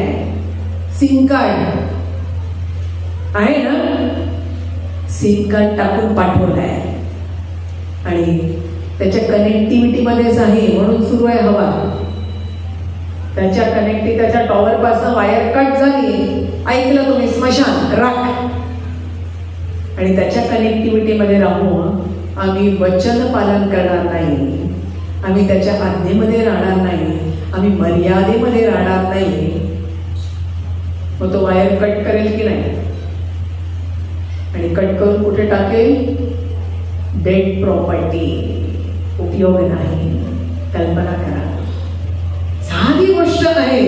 सिम कार्ड आहे ना, सिम कार्ड टाकून पाठवलाय आणि त्याच्या कनेक्टिव्हिटी मध्येच आहे म्हणून सुरू आहे हवा. त्याच्या कनेक्टिव्हिटी, त्याच्या टॉवर पासून वायर कट झाली, ऐकलं तुम्ही, स्मशान राख. आणि त्याच्या कनेक्टिव्हिटी मध्ये राहून आम्ही वचन पालन करणार नाही, आम्ही त्याच्या आज्ञेमध्ये राहणार नाही, आम्ही मर्यादेमध्ये राहणार नाही. मग तो वायर कट करेल की नाही? आणि कट करून कुठे टाकेल? Dead property. उपयोग नाही. कल्पना करा. साधी गोष्ट आहे.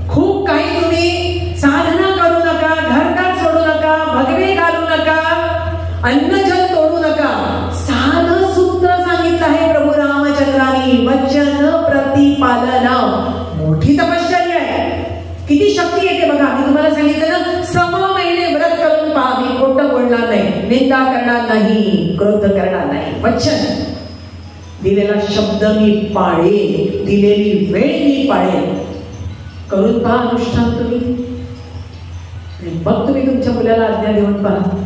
खूप काही तुम्ही साधना करू नका, घरदार सोडू नका, भगवे घालू नका, अन्नजल तोडू नका. साधं सूत्र सांगितलं आहे प्रभू रामचंद्रांनी, वचन प्रतिपालन. मोठी तपश्चर्या आहे. किती शक्ती येते बघा. मी तुम्हाला सांगितलं ना, 6 महिने व्रत करून पहा, मी खोटं बोलणार नाही, निंदा करणार नाही, क्रोध करणार नाही. वचन दिलेला शब्द मी पाळेन, दिलेली वेळ मी पाळेन. करून पहा अनुष्ठान तुम्ही. मग तुम्ही तुमच्या मुलाला आज्ञा देऊन पहा.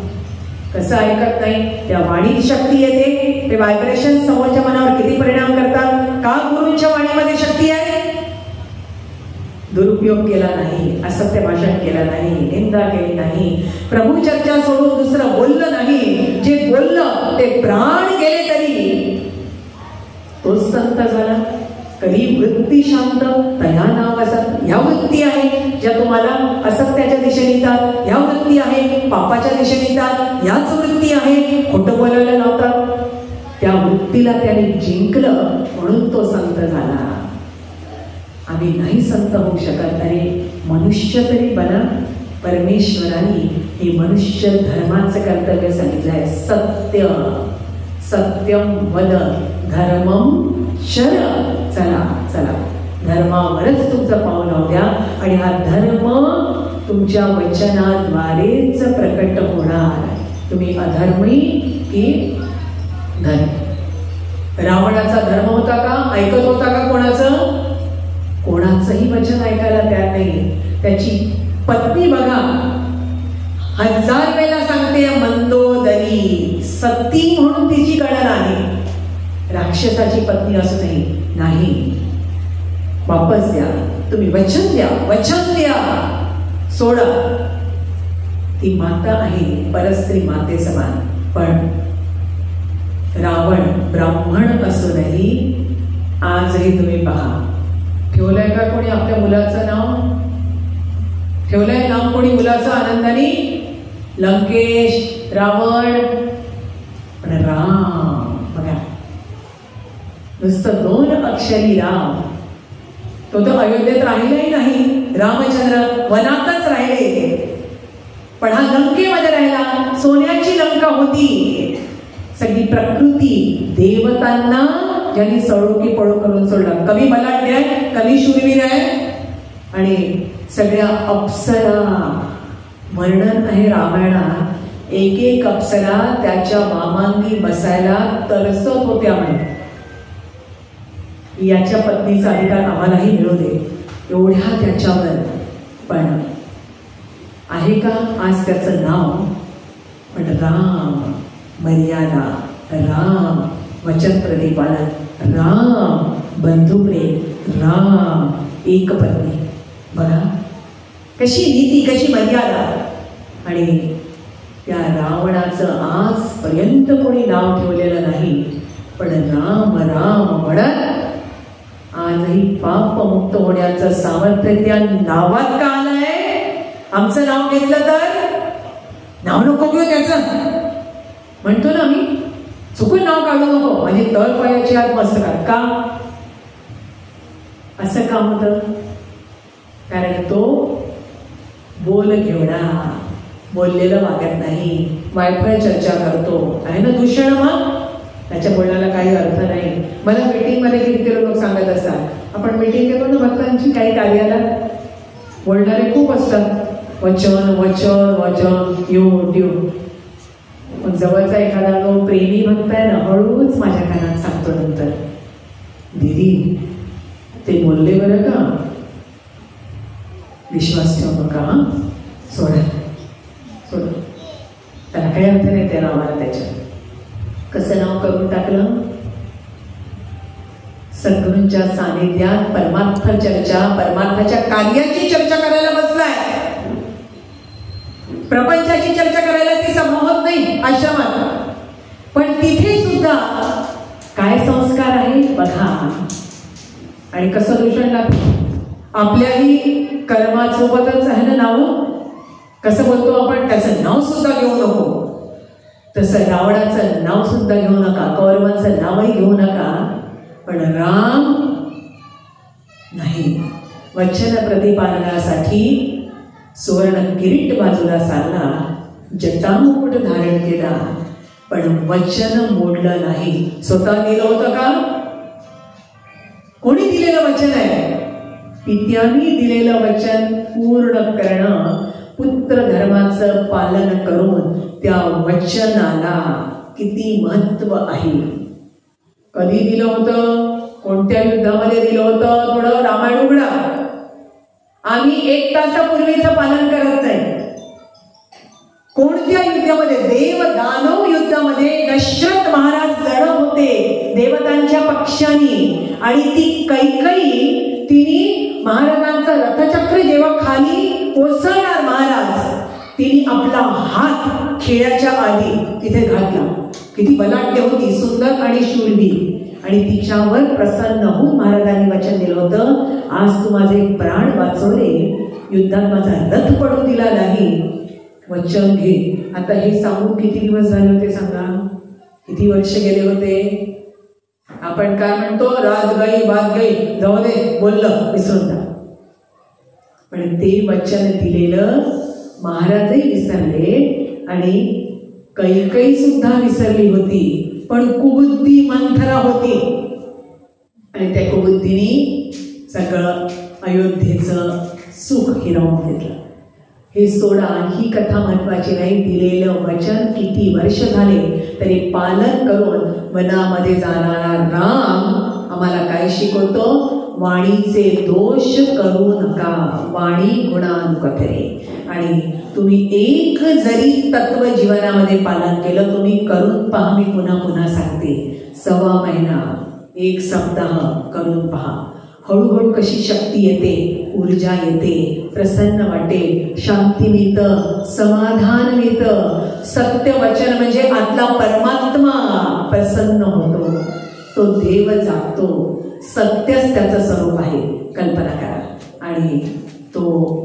कसं ऐकत नाही, त्या वाणीची शक्ती येते. ते व्हायब्रेशन समोरच्या मनावर किती परिणाम करतात. का? गुरूंच्या वाणीमध्ये शक्ती आहे. दुरुपयोग केला नाही, असत्य भाषण केलं नाही, निंदा केली नाही, प्रभू चर्चा सोडून दुसरं बोललं नाही. जे बोललं ते प्राण गेले तरी तोच संत झाला. कधी वृत्ती शांत तया नाव असत. ह्या वृत्ती आहे ज्या तुम्हाला असत्याच्या दिशेने येतात, ह्या वृत्ती आहे पापाच्या दिशेने येतात, ह्याच वृत्ती आहे खोटं बोलायला लावतात. त्या वृत्तीला त्याने जिंकलं म्हणून तो संत झाला. आम्ही नाही संत होऊ शकत. अरे मनुष्य तरी बना. परमेश्वराने हे मनुष्य धर्माचं कर्तव्य सांगितलंय. सत्य सत्यम वद धर्मम शर. चला चला, धर्मावरच तुमचं पाऊल लावू द्या. आणि हा धर्म तुमच्या वचनाद्वारेच प्रकट होणार. तुम्ही अधर्मी की धर्म. रावणाचा धर्म होता का? ऐकत होता का कोणाचं? कोणाचंही वचन ऐकायला तयार नाही. त्याची पत्नी बघा, 1000 वेळा सांगते मंदोदरी, सती म्हणून तिची गणना आहे. राक्षसाची पत्नी असूनही नाही, वापस द्या, तुम्ही वचन द्या, वचन द्या, सोडा. ती माता आहे, परस्त्री माते समान. पण रावण ब्राह्मण असूनही आजही तुम्ही पहा, ठेवलंय का कोणी आपल्या मुलाचं नाव? ठेवलंय नाव कोणी मुलाचं आनंदाने? लंकेश, रावण. पण राम बघा, नुसतं 2 अक्षरी राम. तो तर अयोध्येत राहिलाही नाही, रामचंद्र वनातच राहिले. पण हा लंकेमध्ये राहिला. सोन्याची लंका होती. सगळी प्रकृती देवतांना ज्यांनी सळोकी पळो करून सोडला. कमी बलाढ्य आहे, कमी शूरवीर आहे, आणि सगळ्या अप्सरा. वर्णन आहे रामायणात, एक एक अप्सरा त्याच्या वामांगी बसायला तरसत होत्या. म्हणे याच्या पत्नीचा अधिकार आम्हालाही मिळू दे, एवढ्या त्याच्यावर. पण आहे का आज त्याचं नाव? पण राम मर्यादा, राम वचन प्रतिपादन, राम बंधुप्रेम, राम एक पत्नी. बघा कशी नीती, कशी मर्यादा. आणि त्या रावणाचं आजपर्यंत कोणी नाव ठेवलेलं नाही. पण राम राम म्हणत आजही पापमुक्त होण्याचं सामर्थ्य त्या नावात का आलंय? आमचं नाव घेतलं तर नाव नको घेऊ त्याचं, म्हणतो ना मी, चुकून नाव काढू नको, म्हणजे तळ पायाची आत मस्त काढ. का असं का होतं? कारण तो बोल घेवडा, बोललेलं वागत नाही, वायफळ चर्चा करतो. आहे ना दूषण? मग त्याच्या बोलण्याला काही अर्थ नाही. मला मीटिंगमध्ये कितीतरी लोक सांगत असतात, आपण मीटिंग घेतो ना भक्तांची, काही कार्याला बोलणारे खूप असतात. वचन वचन वचन, येऊ. मग जवळचा एखादा जो प्रेमी भक्त आहे ना, हळूच माझ्या कानात सांगतो नंतर, दीदी ते बोलले बरं का, विश्वास ठेवू नका, सोडा. त्याला काही अर्थ नाही त्या नावाला. त्याच्यात कसं नाव करून टाकलं? सद्गुरूंच्या सानिध्यात परमार्थ चर्चा, परमार्थाच्या कार्याची चर्चा करायला बसलाय. प्रपंचाची चर्चा करायला ती सभा होत नाही आश्रमात. पण तिथे सुद्धा काय संस्कार आहे बघा. आणि कसं दूषण लागतं? आपल्याही कर्मासोबतच आहे ना नाव. कसं बोलतो आपण? त्याचं नाव सुद्धा घेऊ नको. तसं रावणाचं नाव सुद्धा घेऊ नका, कौरवांचं नावही घेऊ नका. पण राम नाही. वचन प्रतिपादनासाठी सुवर्ण किरीट बाजूला सारला, जटामुकुट धारण केला, पण वचन मोडलं नाही. स्वतः दिलं होतं का? कोणी दिलेलं वचन आहे? पित्यांनी दिलेलं वचन पूर्ण करणं, पुत्र धर्माचं पालन करून त्या वचनाला किती महत्व आहे. कधी दिलं होतं? कोणत्या युद्धामध्ये दिलं होतं? थोडं रामायण उघडा. आम्ही 1 तासापूर्वीचं पालन करत नाही. कोणत्या युद्धामध्ये? देव दानव युद्धामध्ये दशरथ महाराज लढत होते देवतांच्या पक्षाने. आणि ती कैकई, तिने महाराजांचं रथचक्र जेव्हा खाली कोसळणार महाराज, तिने आपला हात खेळाच्या आधी तिथे घातला. किती बलाढ्य होती, सुंदर आणि शूरवीर. आणि तिच्यावर प्रसन्न होऊन महाराजांनी वचन दिलं होतं, आज तू माझे प्राण वाचवले, युद्धात माझा रथ पडू दिला नाही, वचन घे. आता हे सांगून किती दिवस झाले होते सांगा? किती वर्ष गेले होते? आपण काय म्हणतो? रात गई बात गई, जाऊ दे, बोललं, विसरून जा. पण ते वचन दिलेलं महाराजही विसरले आणि कैकई सुद्धा विसरली होती. पण कुबुद्धी मंथरा होती आणि त्या कुबुद्धीने सगळं अयोध्येचं सुख हिरावून घेतलं. हे सोडा, ही कथा महत्वाची नाही. दिलेलं वचन किती वर्ष झाले तरी पालन करून वनामध्ये जाणारा राम आम्हाला काय शिकवतो? वाणीचे दोष करू नका, वाणी गुणानुकथरे. आणि तुम्ही एक जरी तत्व जीवनामध्ये पालन केलं, तुम्ही करून पहा. मी पुन्हा पुन्हा सांगते, 1.25 महिना, 1 सप्ताह करून पहा. हळूहळू कशी शक्ती येते, ऊर्जा येते, प्रसन्न वाटेल, शांती मिळतं, समाधान मिळतं. सत्य वचन म्हणजे आतला परमात्मा प्रसन्न होतो, तो देव जागतो. सत्यच त्याचं स्वरूप आहे, कल्पना करा. आणि तो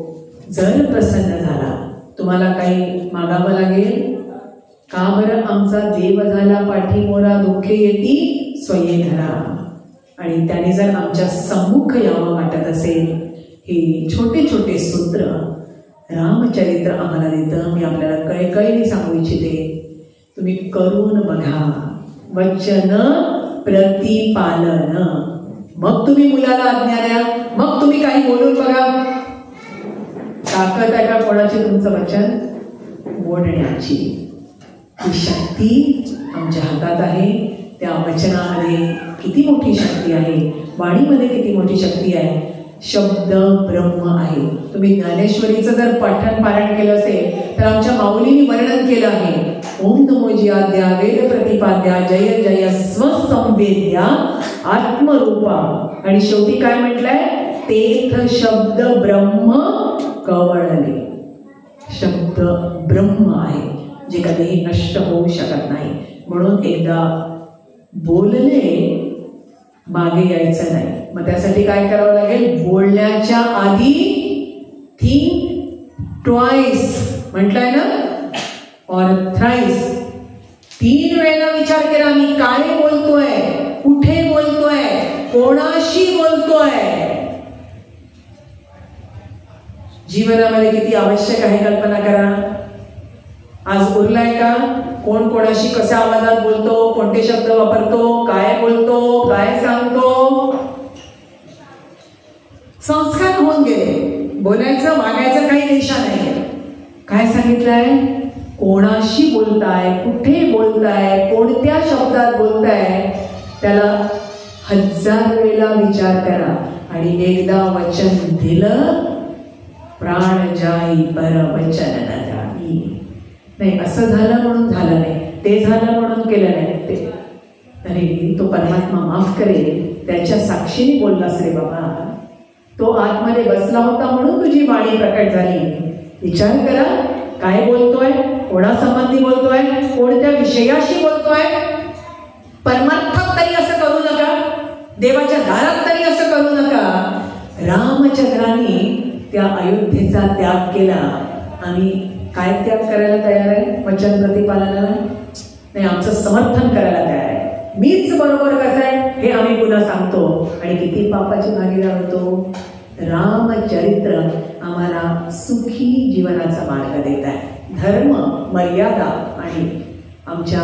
जर प्रसन्न झाला, तुम्हाला काही मागावं लागेल का बरं? आमचा देव झाला पाठीमोरा, दुःखे येती स्वये धरा. आणि त्याने जर आमच्या सम्मुख यावं वाटत असेल, हे छोटे छोटे सूत्र रामचरित्र आम्हाला देतं. मी आपल्याला कळकळीने सांगू इच्छिते, तुम्ही करून बघा. वचन प्रतिपालन. मग तुम्ही मुलाला आज्ञा द्या, मग तुम्ही काही बोलून बघा. ताकद आहे का कोणाची तुमचं वचन मोडण्याची? ही शक्ती आमच्या हातात आहे. त्या वचनामध्ये किती मोठी शक्ती आहे, वाणीमध्ये किती मोठी शक्ती आहे. शब्द ब्रह्म आहे. तुम्ही ज्ञानेश्वरीचं जर पठण पारायण केलं असेल तर आमच्या माऊलींनी वर्णन केलं आहे. ओम नमो जियाद्या वेद प्रतिपाद्या जय जय स्वसंवेद्या आत्मरूपा. आणि शेवटी काय म्हटलंय? तेथ शब्द ब्रह्म कवळले. शब्द ब्रह्म आहे, जे कधीही नष्ट होऊ शकत नाही. म्हणून एकदा बोलले मागे यायचं नाही. मग त्यासाठी काय करावं लागेल? बोलण्याच्या आधी थिंक ट्वाइस म्हटलंय ना, और थ्राइस, 3 वेळा विचार केला. मी काय बोलतोय, कुठे बोलतोय, कोणाशी बोलतोय. जीवनामध्ये किती आवश्यक आहे, कल्पना करा. आज उरलाय का? कोण कोणाशी कशा आवाजात बोलतो, कोणते शब्द वापरतो, काय बोलतो, काय सांगतो. संस्कार होऊन गेले. बोलायचं वागायचं काही दिशा नाही. काय सांगितलंय? कोणाशी बोलताय, कुठे बोलताय, कोणत्या शब्दात बोलताय, त्याला 1000 वेळा विचार करा. आणि एकदा वचन दिलं, प्राण जाई पर वचन न जाई. नाही, असं झालं म्हणून झालं नाही, ते झालं म्हणून केलं नाही. ते तरी तो परमात्मा माफ करेल. त्याच्या साक्षीने बोललास रे बाबा. तो आतमध्ये बसला होता म्हणून तुझी वाणी प्रकट झाली. विचार करा, काय बोलतोय, कोणासंबंधी बोलतोय, कोणत्या विषयाशी बोलतोय. परमार्थात तरी असं करू नका, देवाच्या दारात तरी असं करू नका. रामचंद्राने त्या अयोध्येचा त्याग केला. आम्ही काय त्याग करायला तयार आहे? वचन प्रतिपालनाला नाही, आमचं समर्थन करायला तयार आहे. मीच बरोबर कसं आहे हे आम्ही पुन्हा सांगतो. आणि किती पापाची भागीदार होतो. रामचरित्र आम्हाला सुखी जीवनाचा मार्ग देत आहे. धर्म, मर्यादा आणि आमच्या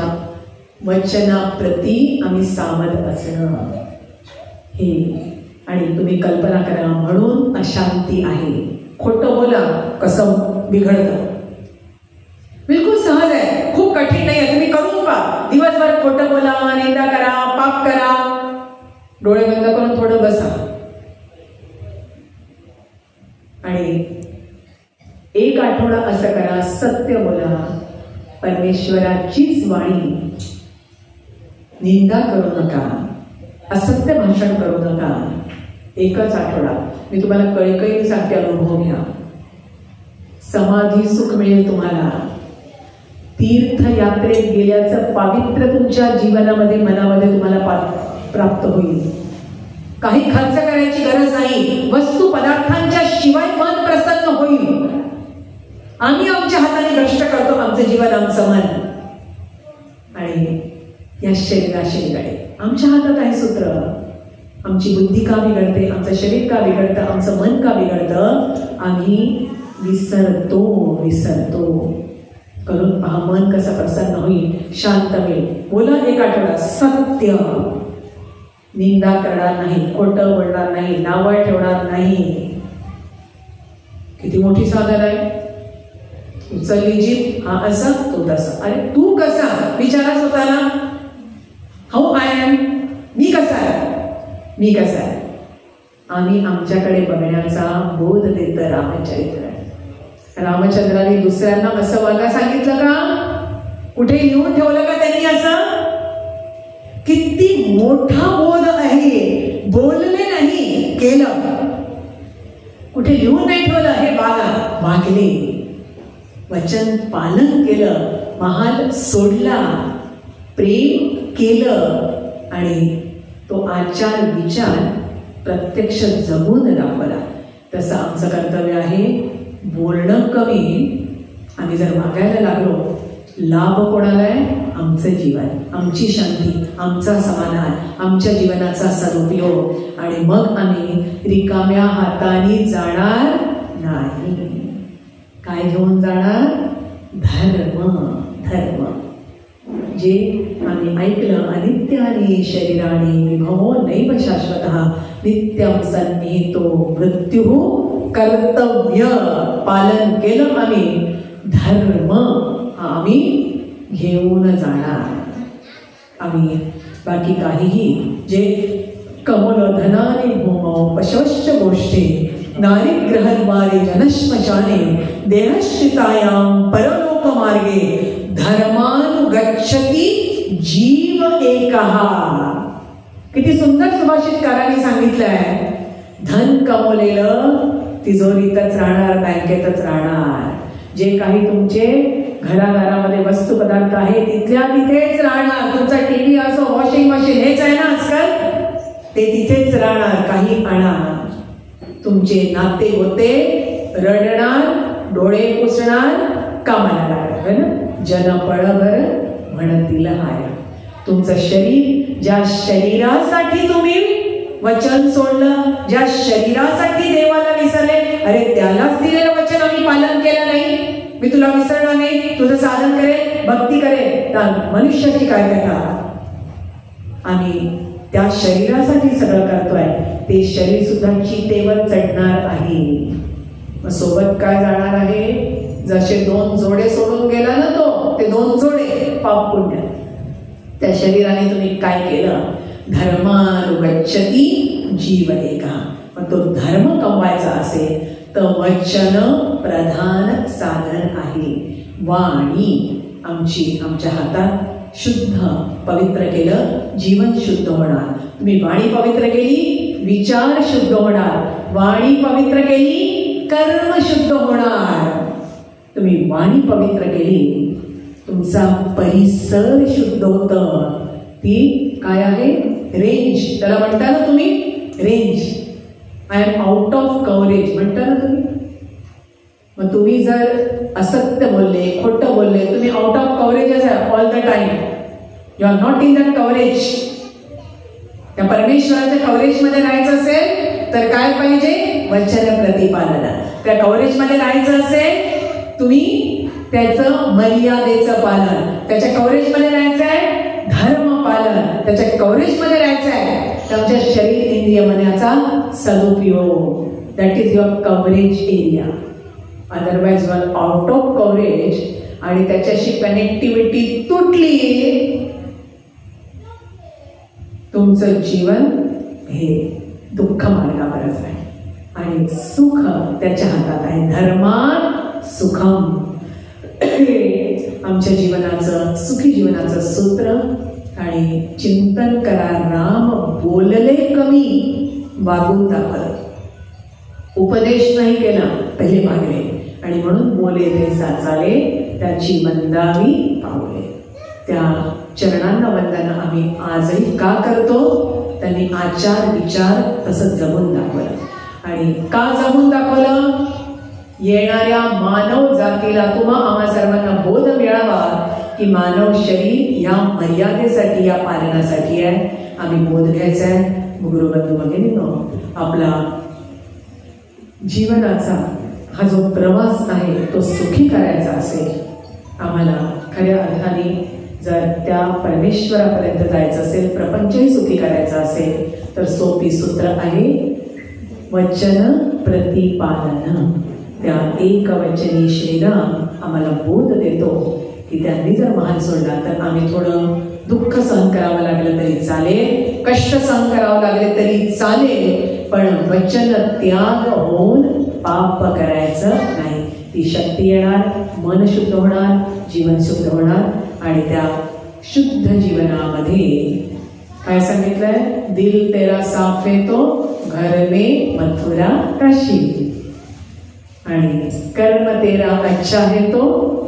वचनाप्रती आम्ही सावध असणं हे. आणि तुम्ही कल्पना करा, म्हणून अशांती आहे. खोटं बोला कसं बिघडतं. बिलकुल सहज आहे, खूप कठीण नाही आहे. तुम्ही करून पहा. दिवसभर खोटं बोला, निंदा करा, पाप करा, डोळे बंद करून थोडं बसा आणि 1 आठवडा असं करा. सत्य बोला, परमेश्वराचीच वाणी. निंदा करू नका, असत्य भाषण करू नका. 1च आठवडा. मी तुम्हाला कळकळीने सांगते, अनुभव घ्या. समाधी सुख मिळेल तुम्हाला. तीर्थयात्रेत गेल्याचं पावित्र्य तुमच्या जीवनामध्ये, मनामध्ये तुम्हाला प्राप्त होईल. काही खर्च करायची गरज नाही. वस्तू पदार्थांच्या शिवाय मन प्रसन्न होईल. आम्ही आमच्या हाताने भ्रष्ट करतो आमचं जीवन, आमचं मन. आणि या शरीराशी निगडे आमच्या हातात आहे सूत्र. आमची बुद्धी का बिघडते, आमचं शरीर का बिघडतं, आमचं मन का बिघडतं, आम्ही विसरतो. करून पहा, मन कसं प्रसन्न होईल, शांत होईल. बोला 1 आठवडा सत्य. निंदा करणार नाही, खोटं बोलणार नाही, नावं ठेवणार नाही. किती मोठी साधन आहे. उचलली जीभ, हा असा तो तसा. अरे तू कसा विचारा स्वतःला. हाऊ आय एम, मी कसा आहे. आम्ही आमच्याकडे बघण्याचा बोध देतं रामचरित्र. रामचंद्राने दुसऱ्यांना असं वागा सांगितलं का? कुठे लिहून ठेवलं का त्यांनी? असं किती मोठा बोध आहे. बोलले नाही, केलं. कुठे लिहून नाही ठेवलं, हे बागा, वागले, वचन पालन केलं, महाल सोडला, प्रेम केलं आणि तो आचार विचार प्रत्यक्ष जगून दाखवला. तसं आमचं कर्तव्य आहे. बोलणं कमी, आम्ही जर वागायला लागलो, लाभ कोणाला आहे? आमचं जीवन, आमची शांती, आमचा समाधान, आमच्या जीवनाचा सदुपयोग. आणि मग आम्ही रिकाम्या हाताने जाणार नाही. काय घेऊन जाणार? धर्म. धर्म जे आम्ही ऐकलं, अनित्यानि शरीराणि विभवो नैव शाश्वतः नित्यं सन्निहितो मृत्युः कर्तव्य. पालन केलं आम्ही. धर्म आम्ही घेऊन जाणार. आम्ही बाकी काहीही जे कमल धनाने भूमौ पशवश्च गोष्टी नारीग्रहद्वारे जनश्मशाने देहश्चितायां परलोकमार्गे धर्मानुगच्छति जीव एकः. किती सुंदर सुभाषितकारांनी सांगितलंय. धन कमवलेलं तिजोरीतच राहणार, बँकेतच राहणार. जे काही तुमचे घराघरामध्ये वस्तू पदार्थ आहे तिथल्या तिथेच राहणार. तुमचा टीव्ही असो, वॉशिंग मशीन, हेच आहे ना आजकाल, ते तिथेच राहणार. काही आणा. तुमचे नाते होते रडणार, डोळे पुसणार, कामाला लागणार ना. जन पळभर म्हणतील हाय. तुमचं शरीर, ज्या शरीरासाठी तुम्ही वचन सोडलं, ज्या शरीरासाठी देवाला विसरले, अरे त्यालाच दिलेलं वचन आम्ही पालन केलं नाही. मी तुला विसरणार नाही, तुझं साधन करेल, भक्ती करेल. तर मनुष्याची काय कथा? आम्ही त्या शरीरासाठी सगळं करतोय. ते शरीर सुद्धा चितेवर चढणार आहे. मग सोबत काय जाणार आहे? जसे 2 जोडे सोडून गेला ना तो, ते 2 जोडे पाप पुण्य. त्या शरीराने तुम्ही काय केलं? धर्मानुगच्छति जीव एका. मग तो धर्म कमवायचा असेल तर वचन प्रधान साधन आहे. वाणी आमची आमच्या हातात शुद्ध पवित्र केलं, जीवन शुद्ध होणार. तुम्ही वाणी पवित्र केली, विचार शुद्ध होणार. वाणी पवित्र केली, कर्म शुद्ध होणार. तुम्ही वाणी पवित्र केली, तुमचा परिसर शुद्ध होतं. ती काय आहे? रेंज. त्याला म्हणता ना तुम्ही range. I am out of coverage म्हणता ना तुम्ही. मग तुम्ही जर असत्य बोलले, खोटं बोलले, तुम्ही आउट ऑफ कव्हरेज आहे all the time. You are not in that coverage. त्या परमेश्वराच्या कव्हरेजमध्ये राहायचं असेल तर काय पाहिजे? वचन प्रतिपादन. त्या कव्हरेजमध्ये राहायचं असेल तुम्ही त्याचं मर्यादेचं पालन. त्याच्या कव्हरेजमध्ये राहायचं आहे धर्म पालन. त्याच्या कव्हरेजमध्ये राहायचं आहे तुमच्या शरीर इंद्रिय मनाचा सदुपयोग. That is your coverage area. Otherwise you are out of coverage आणि त्याच्याशी कनेक्टिव्हिटी तुटली, तुमचं जीवन हे दुःख मार्गावरच आहे आणि सुख त्याच्या हातात आहे. धर्मात सुखम. आमच्या जीवनाचं, सुखी जीवनाचं सूत्र. आणि चिंतन करा. राम बोलले कमी, वागून दाखवलं. उपदेश नाही केला, पहिले मागले. आणि म्हणून बोले तैसा चाले, त्याची वंदावी पावले. त्या चरणांना वंदन आम्ही आजही का करतो? त्यांनी आचार विचार तसं जगून दाखवलं. आणि का जगून दाखवलं? येणाऱ्या मानव जातीला, तुम्हा आम्हा सर्वांना बोध मिळावा की मानव शरीर या मर्यादेसाठी, या पालनासाठी आहे. आम्ही बोध घ्यायचा आहे. गुरुबंधू भगिनींनो, आपला जीवनाचा हा जो प्रवास आहे तो सुखी करायचा असेल, आम्हाला खऱ्या अर्थाने जर त्या परमेश्वरापर्यंत जायचं असेल, प्रपंचही सुखी करायचा असेल तर सोपी सूत्र आहे वचन प्रतिपादन. त्या एकवचनी श्रीराम आम्हाला बोध देतो की त्यांनी जर महाल सोडला तर आम्ही थोडं दुःख सहन करावं लागलं तरी चालेल, कष्ट सहन करावं लागले तरी चालेल, पण वचन त्याग होऊन पाप करायचं नाही. ती शक्ती येणार, मन शुद्ध होणार, जीवन शुद्ध होणार आणि त्या शुद्ध जीवनामध्ये काय सांगितलंय? दिल तेरा साफ है तो घर में मथुरा काशी, आणि कर्म तेरा अच्छा है तो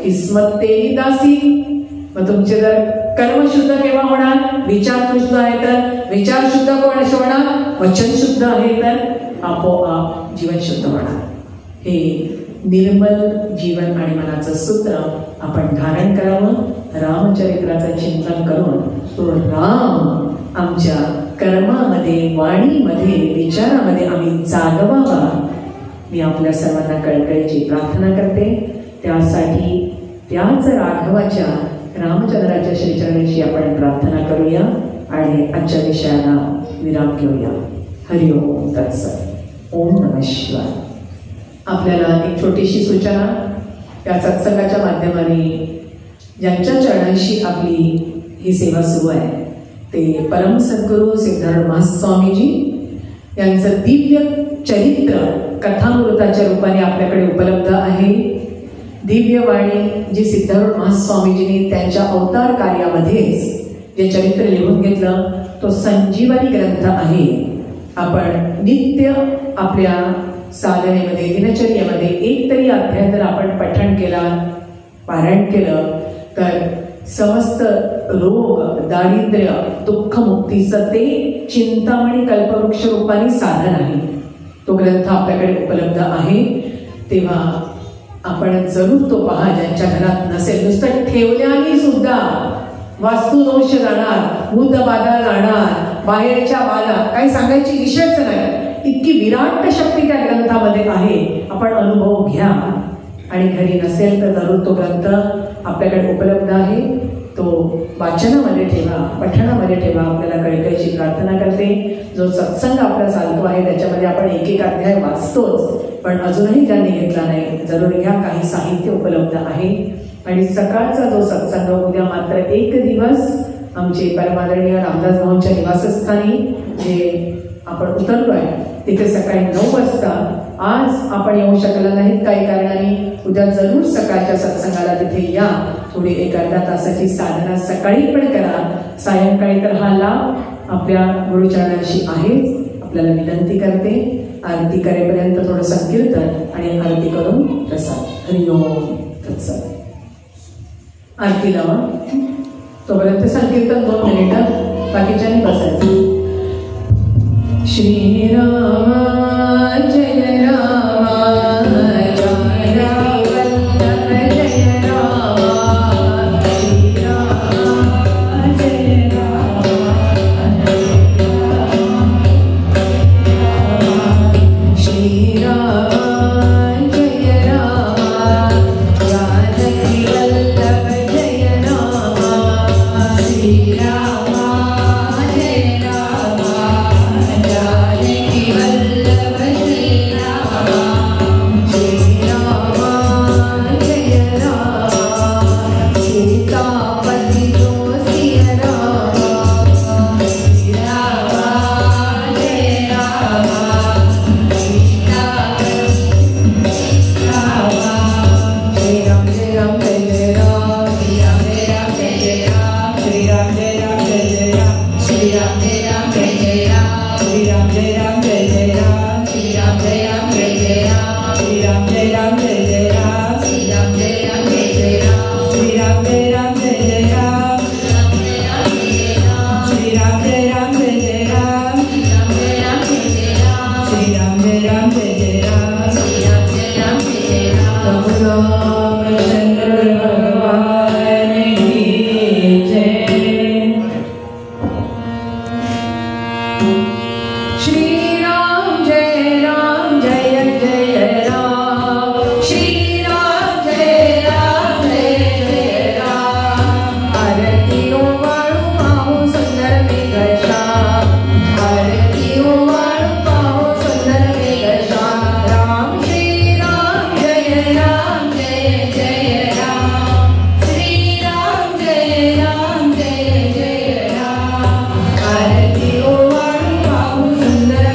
किस्मत तेरी दासी. मग तुमचे जर कर्म शुद्ध केव्हा होणार? विचार शुद्ध आहे तर. विचार शुद्ध कोण होणार? वचन शुद्ध आहे तर आपोआप जीवन शुद्ध होणार. हे निर्मल जीवन आणि मनाचं सूत्र आपण धारण करावं. रामचरित्राचं चिंतन करून तो राम आमच्या कर्मामध्ये, वाणीमध्ये, विचारामध्ये आम्ही जागवावा. मी आपल्या सर्वांना कळकळीची प्रार्थना करते. त्यासाठी त्याच राघवाच्या रामचंद्राच्या श्रीचरणाशी आपण प्रार्थना करूया आणि आजच्या विषयाला विराम घेऊया. हरिओम तत्सत. ओम नमः शिवाय. आपल्याला एक छोटीशी सूचना. या सत्संगाच्या माध्यमाने ज्यांच्या चरणांशी आपली ही सेवा सुरू आहे ते परम सद्गुरू सिद्धार्थ महास्वामीजी यांचं दिव्य चरित्र कथामृताच्या रूपाने आपल्याकडे उपलब्ध आहे. दिव्य वाणी जी सिद्धार्थ महास्वामीजींनी त्यांच्या अवतार कार्यामध्येच जे चरित्र लिहून घेतलं तो संजीवनी ग्रंथ आहे. आपण नित्य आपल्या साधनेमध्ये, दिनचर्येमध्ये एक तरी अध्याय जर आपण पठण केला, पारायण केलं तर समस्त रोग, दारिद्र्य, दुःखमुक्तीचं ते चिंतामणी कल्पवृक्ष रूपाने साधन आहे. तो ग्रंथ आपल्याकडे उपलब्ध आहे. तेव्हा आपण जरूर तो पहा. ज्यांच्या घरात नसेल, नुसतं ठेवल्याने सुद्धा वास्तुदोष जाणार, भूत बाधा जाणार, बाहेरच्या बाधा काही सांगायची विषयच नाही. इतकी विराट शक्ती त्या ग्रंथामध्ये आहे. आपण अनुभव घ्या आणि घरी नसेल तर जरूर तो ग्रंथ आपल्याकडे उपलब्ध आहे. तो वाचनामध्ये ठेवा, पठणामध्ये ठेवा. आपल्याला कळकळीची प्रार्थना करते. जो सत्संग आपला चालतो आहे त्याच्यामध्ये आपण एक एक अध्याय वाचतोच, पण अजूनही ज्यांनी घेतला नाही जरूर घ्या. काही साहित्य उपलब्ध आहे. आणि सकाळचा जो सत्संग उद्या मात्र एक दिवस आमचे परमादरणीय रामदास भाऊंच्या निवासस्थानी जे आपण उतरलो आहे तिथे सकाळी 9 वाजता. आज आपण येऊ शकला नाहीत काही कारणाने. उद्या जरूर सकाळच्या सत्संगाला तिथे या. थोडी एक अर्धा तासाची साधना सकाळी पण करा. सायंकाळी तर हा लाभ आपल्या गुरुचरणांशी आहेच. आपल्याला विनंती करते, आरती करेपर्यंत थोडं संकीर्तन आणि आरती करून प्रसाद. हरिओम तत्सत. आरती लावा. तोपर्यंत संकीर्तन 2 मिनिटं, बाकीच्यांनी बसायचं. श्रीराम जय राम जय राम जय राम श्रीराम जय राम श्रीराम जय राम जानकी वल्लभ जय राम श्रीराम जय राम जानकी वल्लभ श्री राम श्री राम जय राम सीतापति जो सिय राम श्री राम जय राम सीता राम जय राम जय राम जय राम श्री राम जय राम जय राम श्री राम जय राम जय राम श्री राम जय राम जय राम श्री राम जय राम जय राम श्री राम जय राम जय राम श्री राम जय राम जय राम श्री राम जय राम जय राम श्री राम जय राम जय राम श्री राम जय राम जय राम श्री राम जय राम जय राम प्रभु रामचंद्र भगवान की जय. श्री राम जय जय राम श्री राम जय जय राम. आरती ओवाळू पाहू सुंदर मेघश्याम, आरती ओवाळू पाहू सुंदर मेघश्याम. राम श्री राम जय जय राम श्री राम जय जय राम. आरती ओवाळू पाहू सुंदर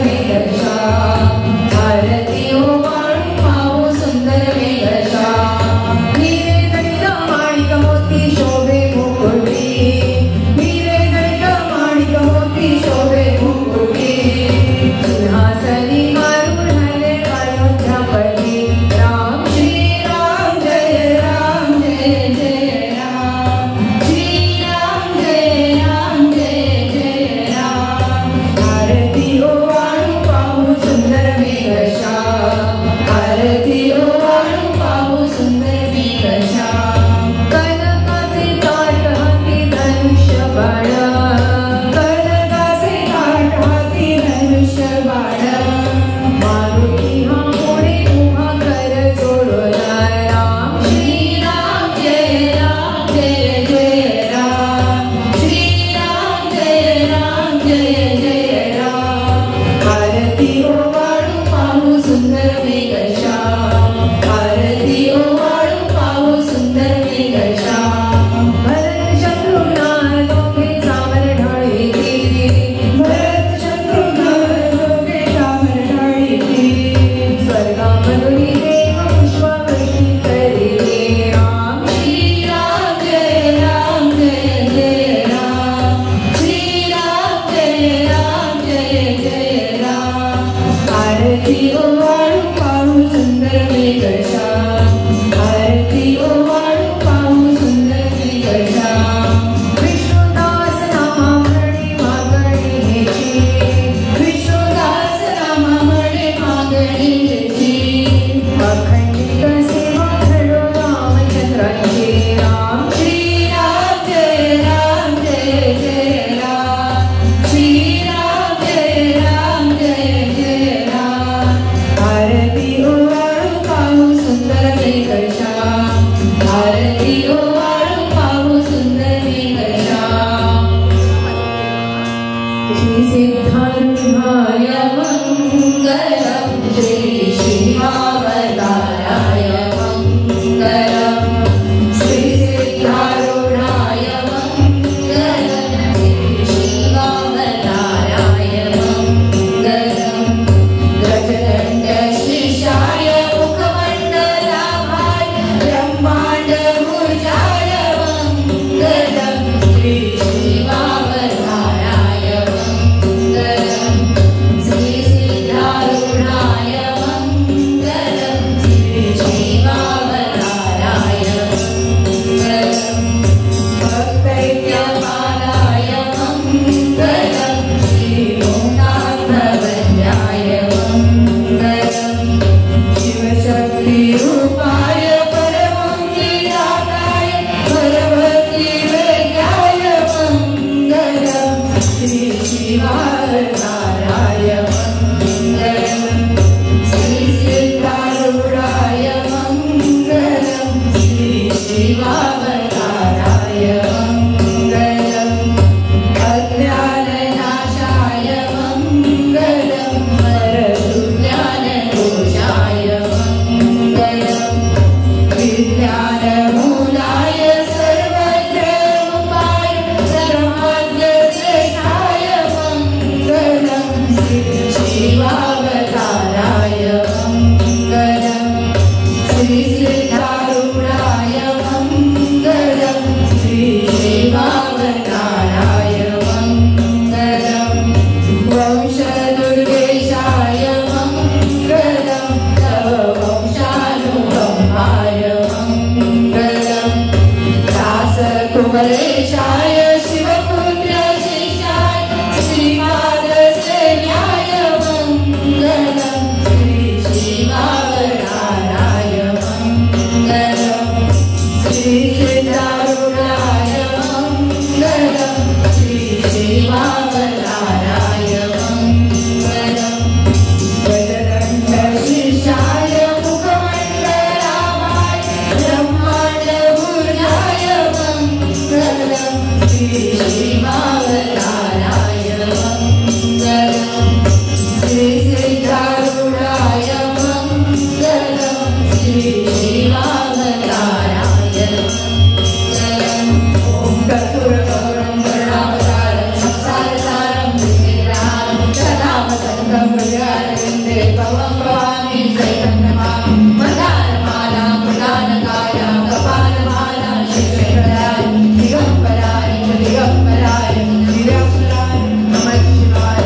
जय जय राम आरती ओवाळू पाहू सुंदर मेघश्याम आरती ओवाळू पाहू सुंदर मेघश्याम भरत शत्रुघ्न दोघे सामर ढाळीती भरत शत्रुघ्न दोघे सामर ढाळीती स्वर्गामधुनी देव पुष्पवृष्टी करी राम श्री राम जय राम जय जय राम श्री राम जय राम जय जय राम आरती ओवाळू पाहू सुंदर मेघश्याम आरती ओवाळू पाहू सुंदर मेघश्याम विष्णुदास नामामणे मागणी घ्यायची विष्णुदास नामामणे मागणी घ्यायची अखंडित सेवा घडो रामचंद्राची राम श्री राम जय राम जय जय राम श्री राम जय राम जय जय राम आरती ओवाळू पाहू सुंदर मेघश्याम आरती ओवाळू पाहू सुंदर मेघश्याम श्री सिद्धारूढाय मंगलम श्री शिवावताराय मंगलम श्री सिद्धारूढाय मंगलम श्री शिवावताराय मंगलम गजदण्ड शीर्षाय मुखमण्डलाभाय ब्रह्माण्ड भुजाय मंगलम श्री शिवावताराय मंगलम श्री सिद्धारूढाय मंगलम श्री शिवावताराय मंगलम भक्तैक्यपालाय मंगलम श्री लोकात्मभञ्जाय मंगलम शिवशक्तिरूपाय परमङ्गिराकाय भगवतीवेद्याय मंगलम श्री शिवावताराय मंगलम श्री सिद्धारूढाय मंगलम श्री शिवावताराय मंगलम अज्ञाननाशाय मंगलम परशुज्ञानदोषाय मंगलम विज्ञानमूलाय सर्वज्ञरूपाय सर्वाज्ञदेशाय मंगलम श्री शिवावताराय मंगलम श्री सिद्धारूढाय मंगलम श्री शिवावताराय मंगलम वंशदुर्गेशाय मंगलम तव वंशानुकम्पाय मंगलम दासकुमरेशाय शिवपुत्र शेषाय श्रीपादसेव्याय मंगलम श्री शिवावताराय मंगलम श्री सिद्धारूढाय मंगलम श्री शिवावताराय मंगलम गजदण्ड शीर्षाय मुखमण्डलाभाय ब्रह्माण्ड भुजाय मंगलम श्री शिवावताराय मंगलम श्री सिद्धारूढाय मंगलम श्री शिवावताराय मंगलम ओम कर्पूरगौरं करुणावतारं संसारसारं भुजगेन्द्रहारं सदावसन्तं हृदयारविन्दे भवं भवामि सहितं नमामि मदारमाला प्रदानकाय कपालमाला शिवशङ्कराय दिगम्बराय दिगम्बराय दिगम्बराय नमः शिवाय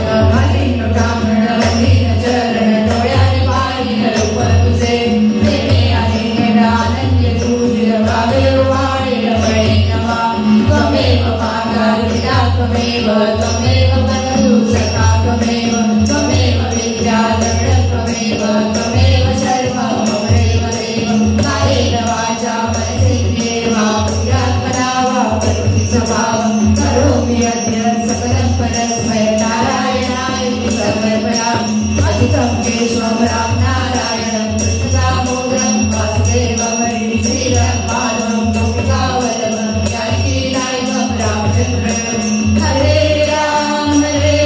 हरिनुटामणवल्लीनचरण डोळ्याने पाहिन रूप तुझे देणे आदिने आनंद तुझे भावेवाळे रमणे नमः त्वमेव माता पिता त्वमेव त्वमेव बन्धु सखा त्वमेव त्वमेव विद्या द्रविड त्वमेव त्वमेव सर्वं त्वमेव देव कायेन वाचा मनसेन्द्रियेर्वा बुद्ध्यात्मना वा करोमि स्वभावं करोमि अद्य सकलं परस्मै नारायणाय समर्पयामि अधिकं केशवं रामनारायणं कृष्णदामोदरं वासुदेवं हरिं श्रीराममाधवं गोपिकावल्लभं जानकीनायकं रामचन्द्रं हरे राम हरे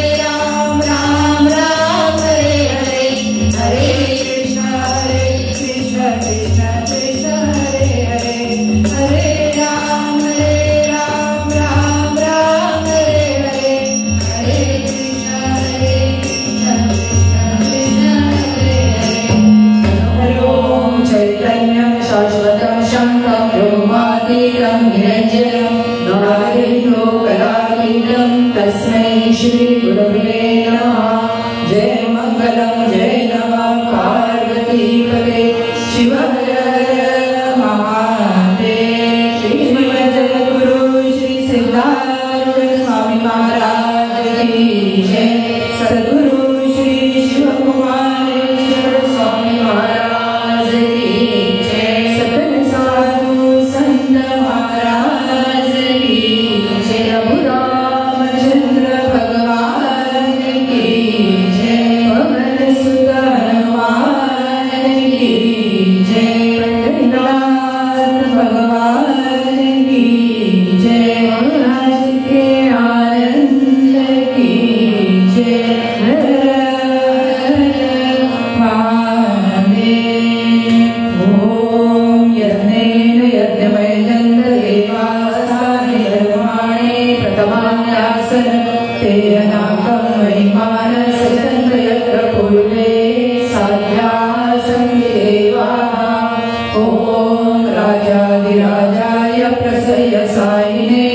गुरवे नमः। जय मंगलम जय नमः पार्वती पते शिव हर हर महादेव। श्री जगद्गुरु श्री सिद्धार्थ स्वामी महाराज की जय। सद्गुरु श्री शिव कुमारेश्वर स्वामी महाराज की जय। सकल साधु संत महाराज की जय। प्रभु रामचंद्र भगवान की जय। पवन सुत हनुमान की जय। पंडितनाथ भगवान की जय। महाराज के आनंद की जय। हर हर महादेव। ओम यज्ञेन यज्ञमयजन्त देवास्तानि धर्माणि प्रथमान्यासन तेनाकं महिमान सजन्त यत्र पूर्वे साध्यासं देवाः। ओम राजाधिराजाय प्रसयसायिने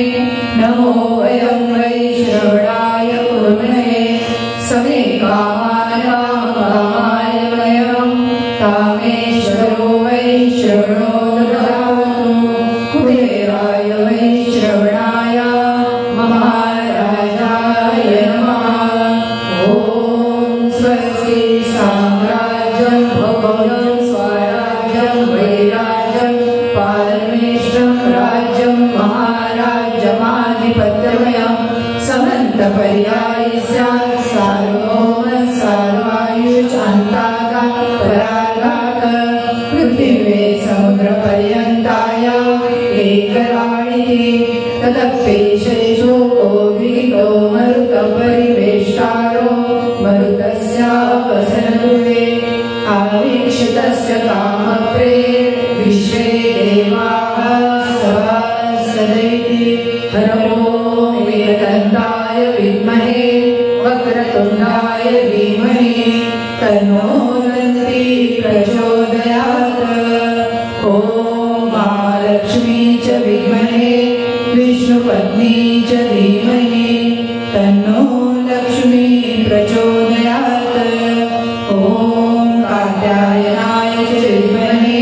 नमो वयं वै श्रवणाय कुर्महे। समे कामाय वयं कामेश्वरो वै श्रवणो ददातु। कुबेराय वै श्रवणाय महाराजाय नमः। ओम स्वस्ति साम्राज्यं भोगं स्वराज्यं वैराज्यं पारमेष्टं राज्यं महाराज्यमाधिपत्यमयं समन्तपर्यायि स्यात् सार्वभौम सर्वायुष्चान्तागा परागात्। पृथिवे समुद्रपर्यन्ताय एकराणिके तदप्येषेषो कोविदो मरुतपरिवेष्टारो मरुतस्यावसनगुहे। आवीक्षितस्य कामप्रेर विश्वे देवाः सभासदैति। हरओं वीरदन्ताय विद्महे वक्रतुण्डाय धीमहि तन्नो दन्ती प्रचोदयात्। ॐ महालक्ष्मी च विद्महे विष्णुपत्नी च धीमहि तन्नो लक्ष्मी प्रचोदयात्। ॐ कात्यायनाय च विद्महे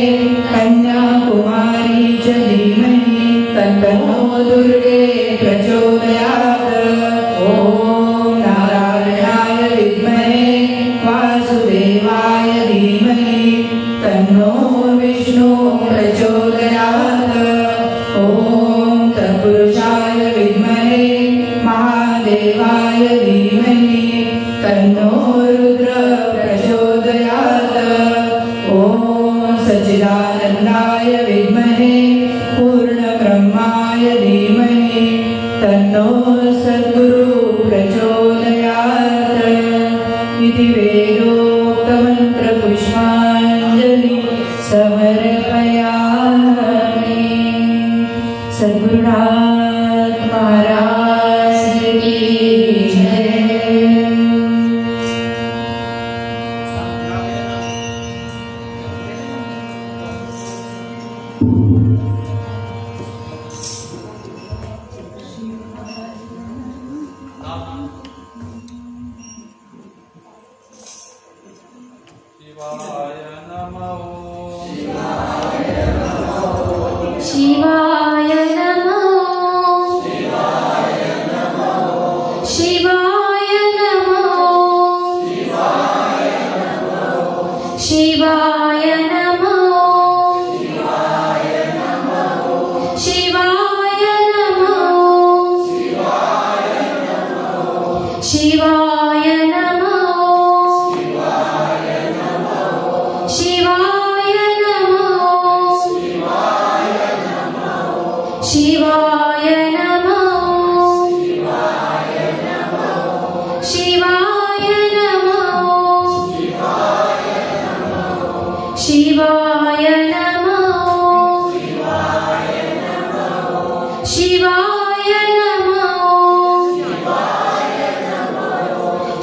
कन्याकुमारी च धीमहि तन्नो दुर्गे प्रचोदयात्। ॐ नारायणाय विद्महे वासुदेवाय धीमहि तन्नो विष्णु प्रचोदयात्। ॐ तत्पुरुषाय विद्महे महादेवाय धीमहि तन्नो रुद्र प्रचोदयात्। ॐ सच्चिदानन्दाय विद्महे पूर्णब्रह्माय धीमहि तन्नो सद्गुरु प्रचोदयात्। इति वेदोक्तमन्त्रपुष्पाञ्जलि समर्पयामि। सद्गुरुनाथ महाराज की जय। शिवाय नमः। शिवाय नमः। शिवाय नमः। शिवाय नमः। शिवाय नमः। शिवाय नमः। शिवाय नमः। शिवाय नमः। शिवाय नमः। शिवाय नमः। शिवाय नमः।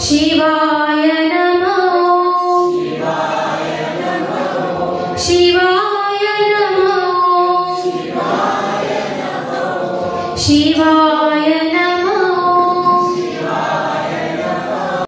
शिवाय नमः।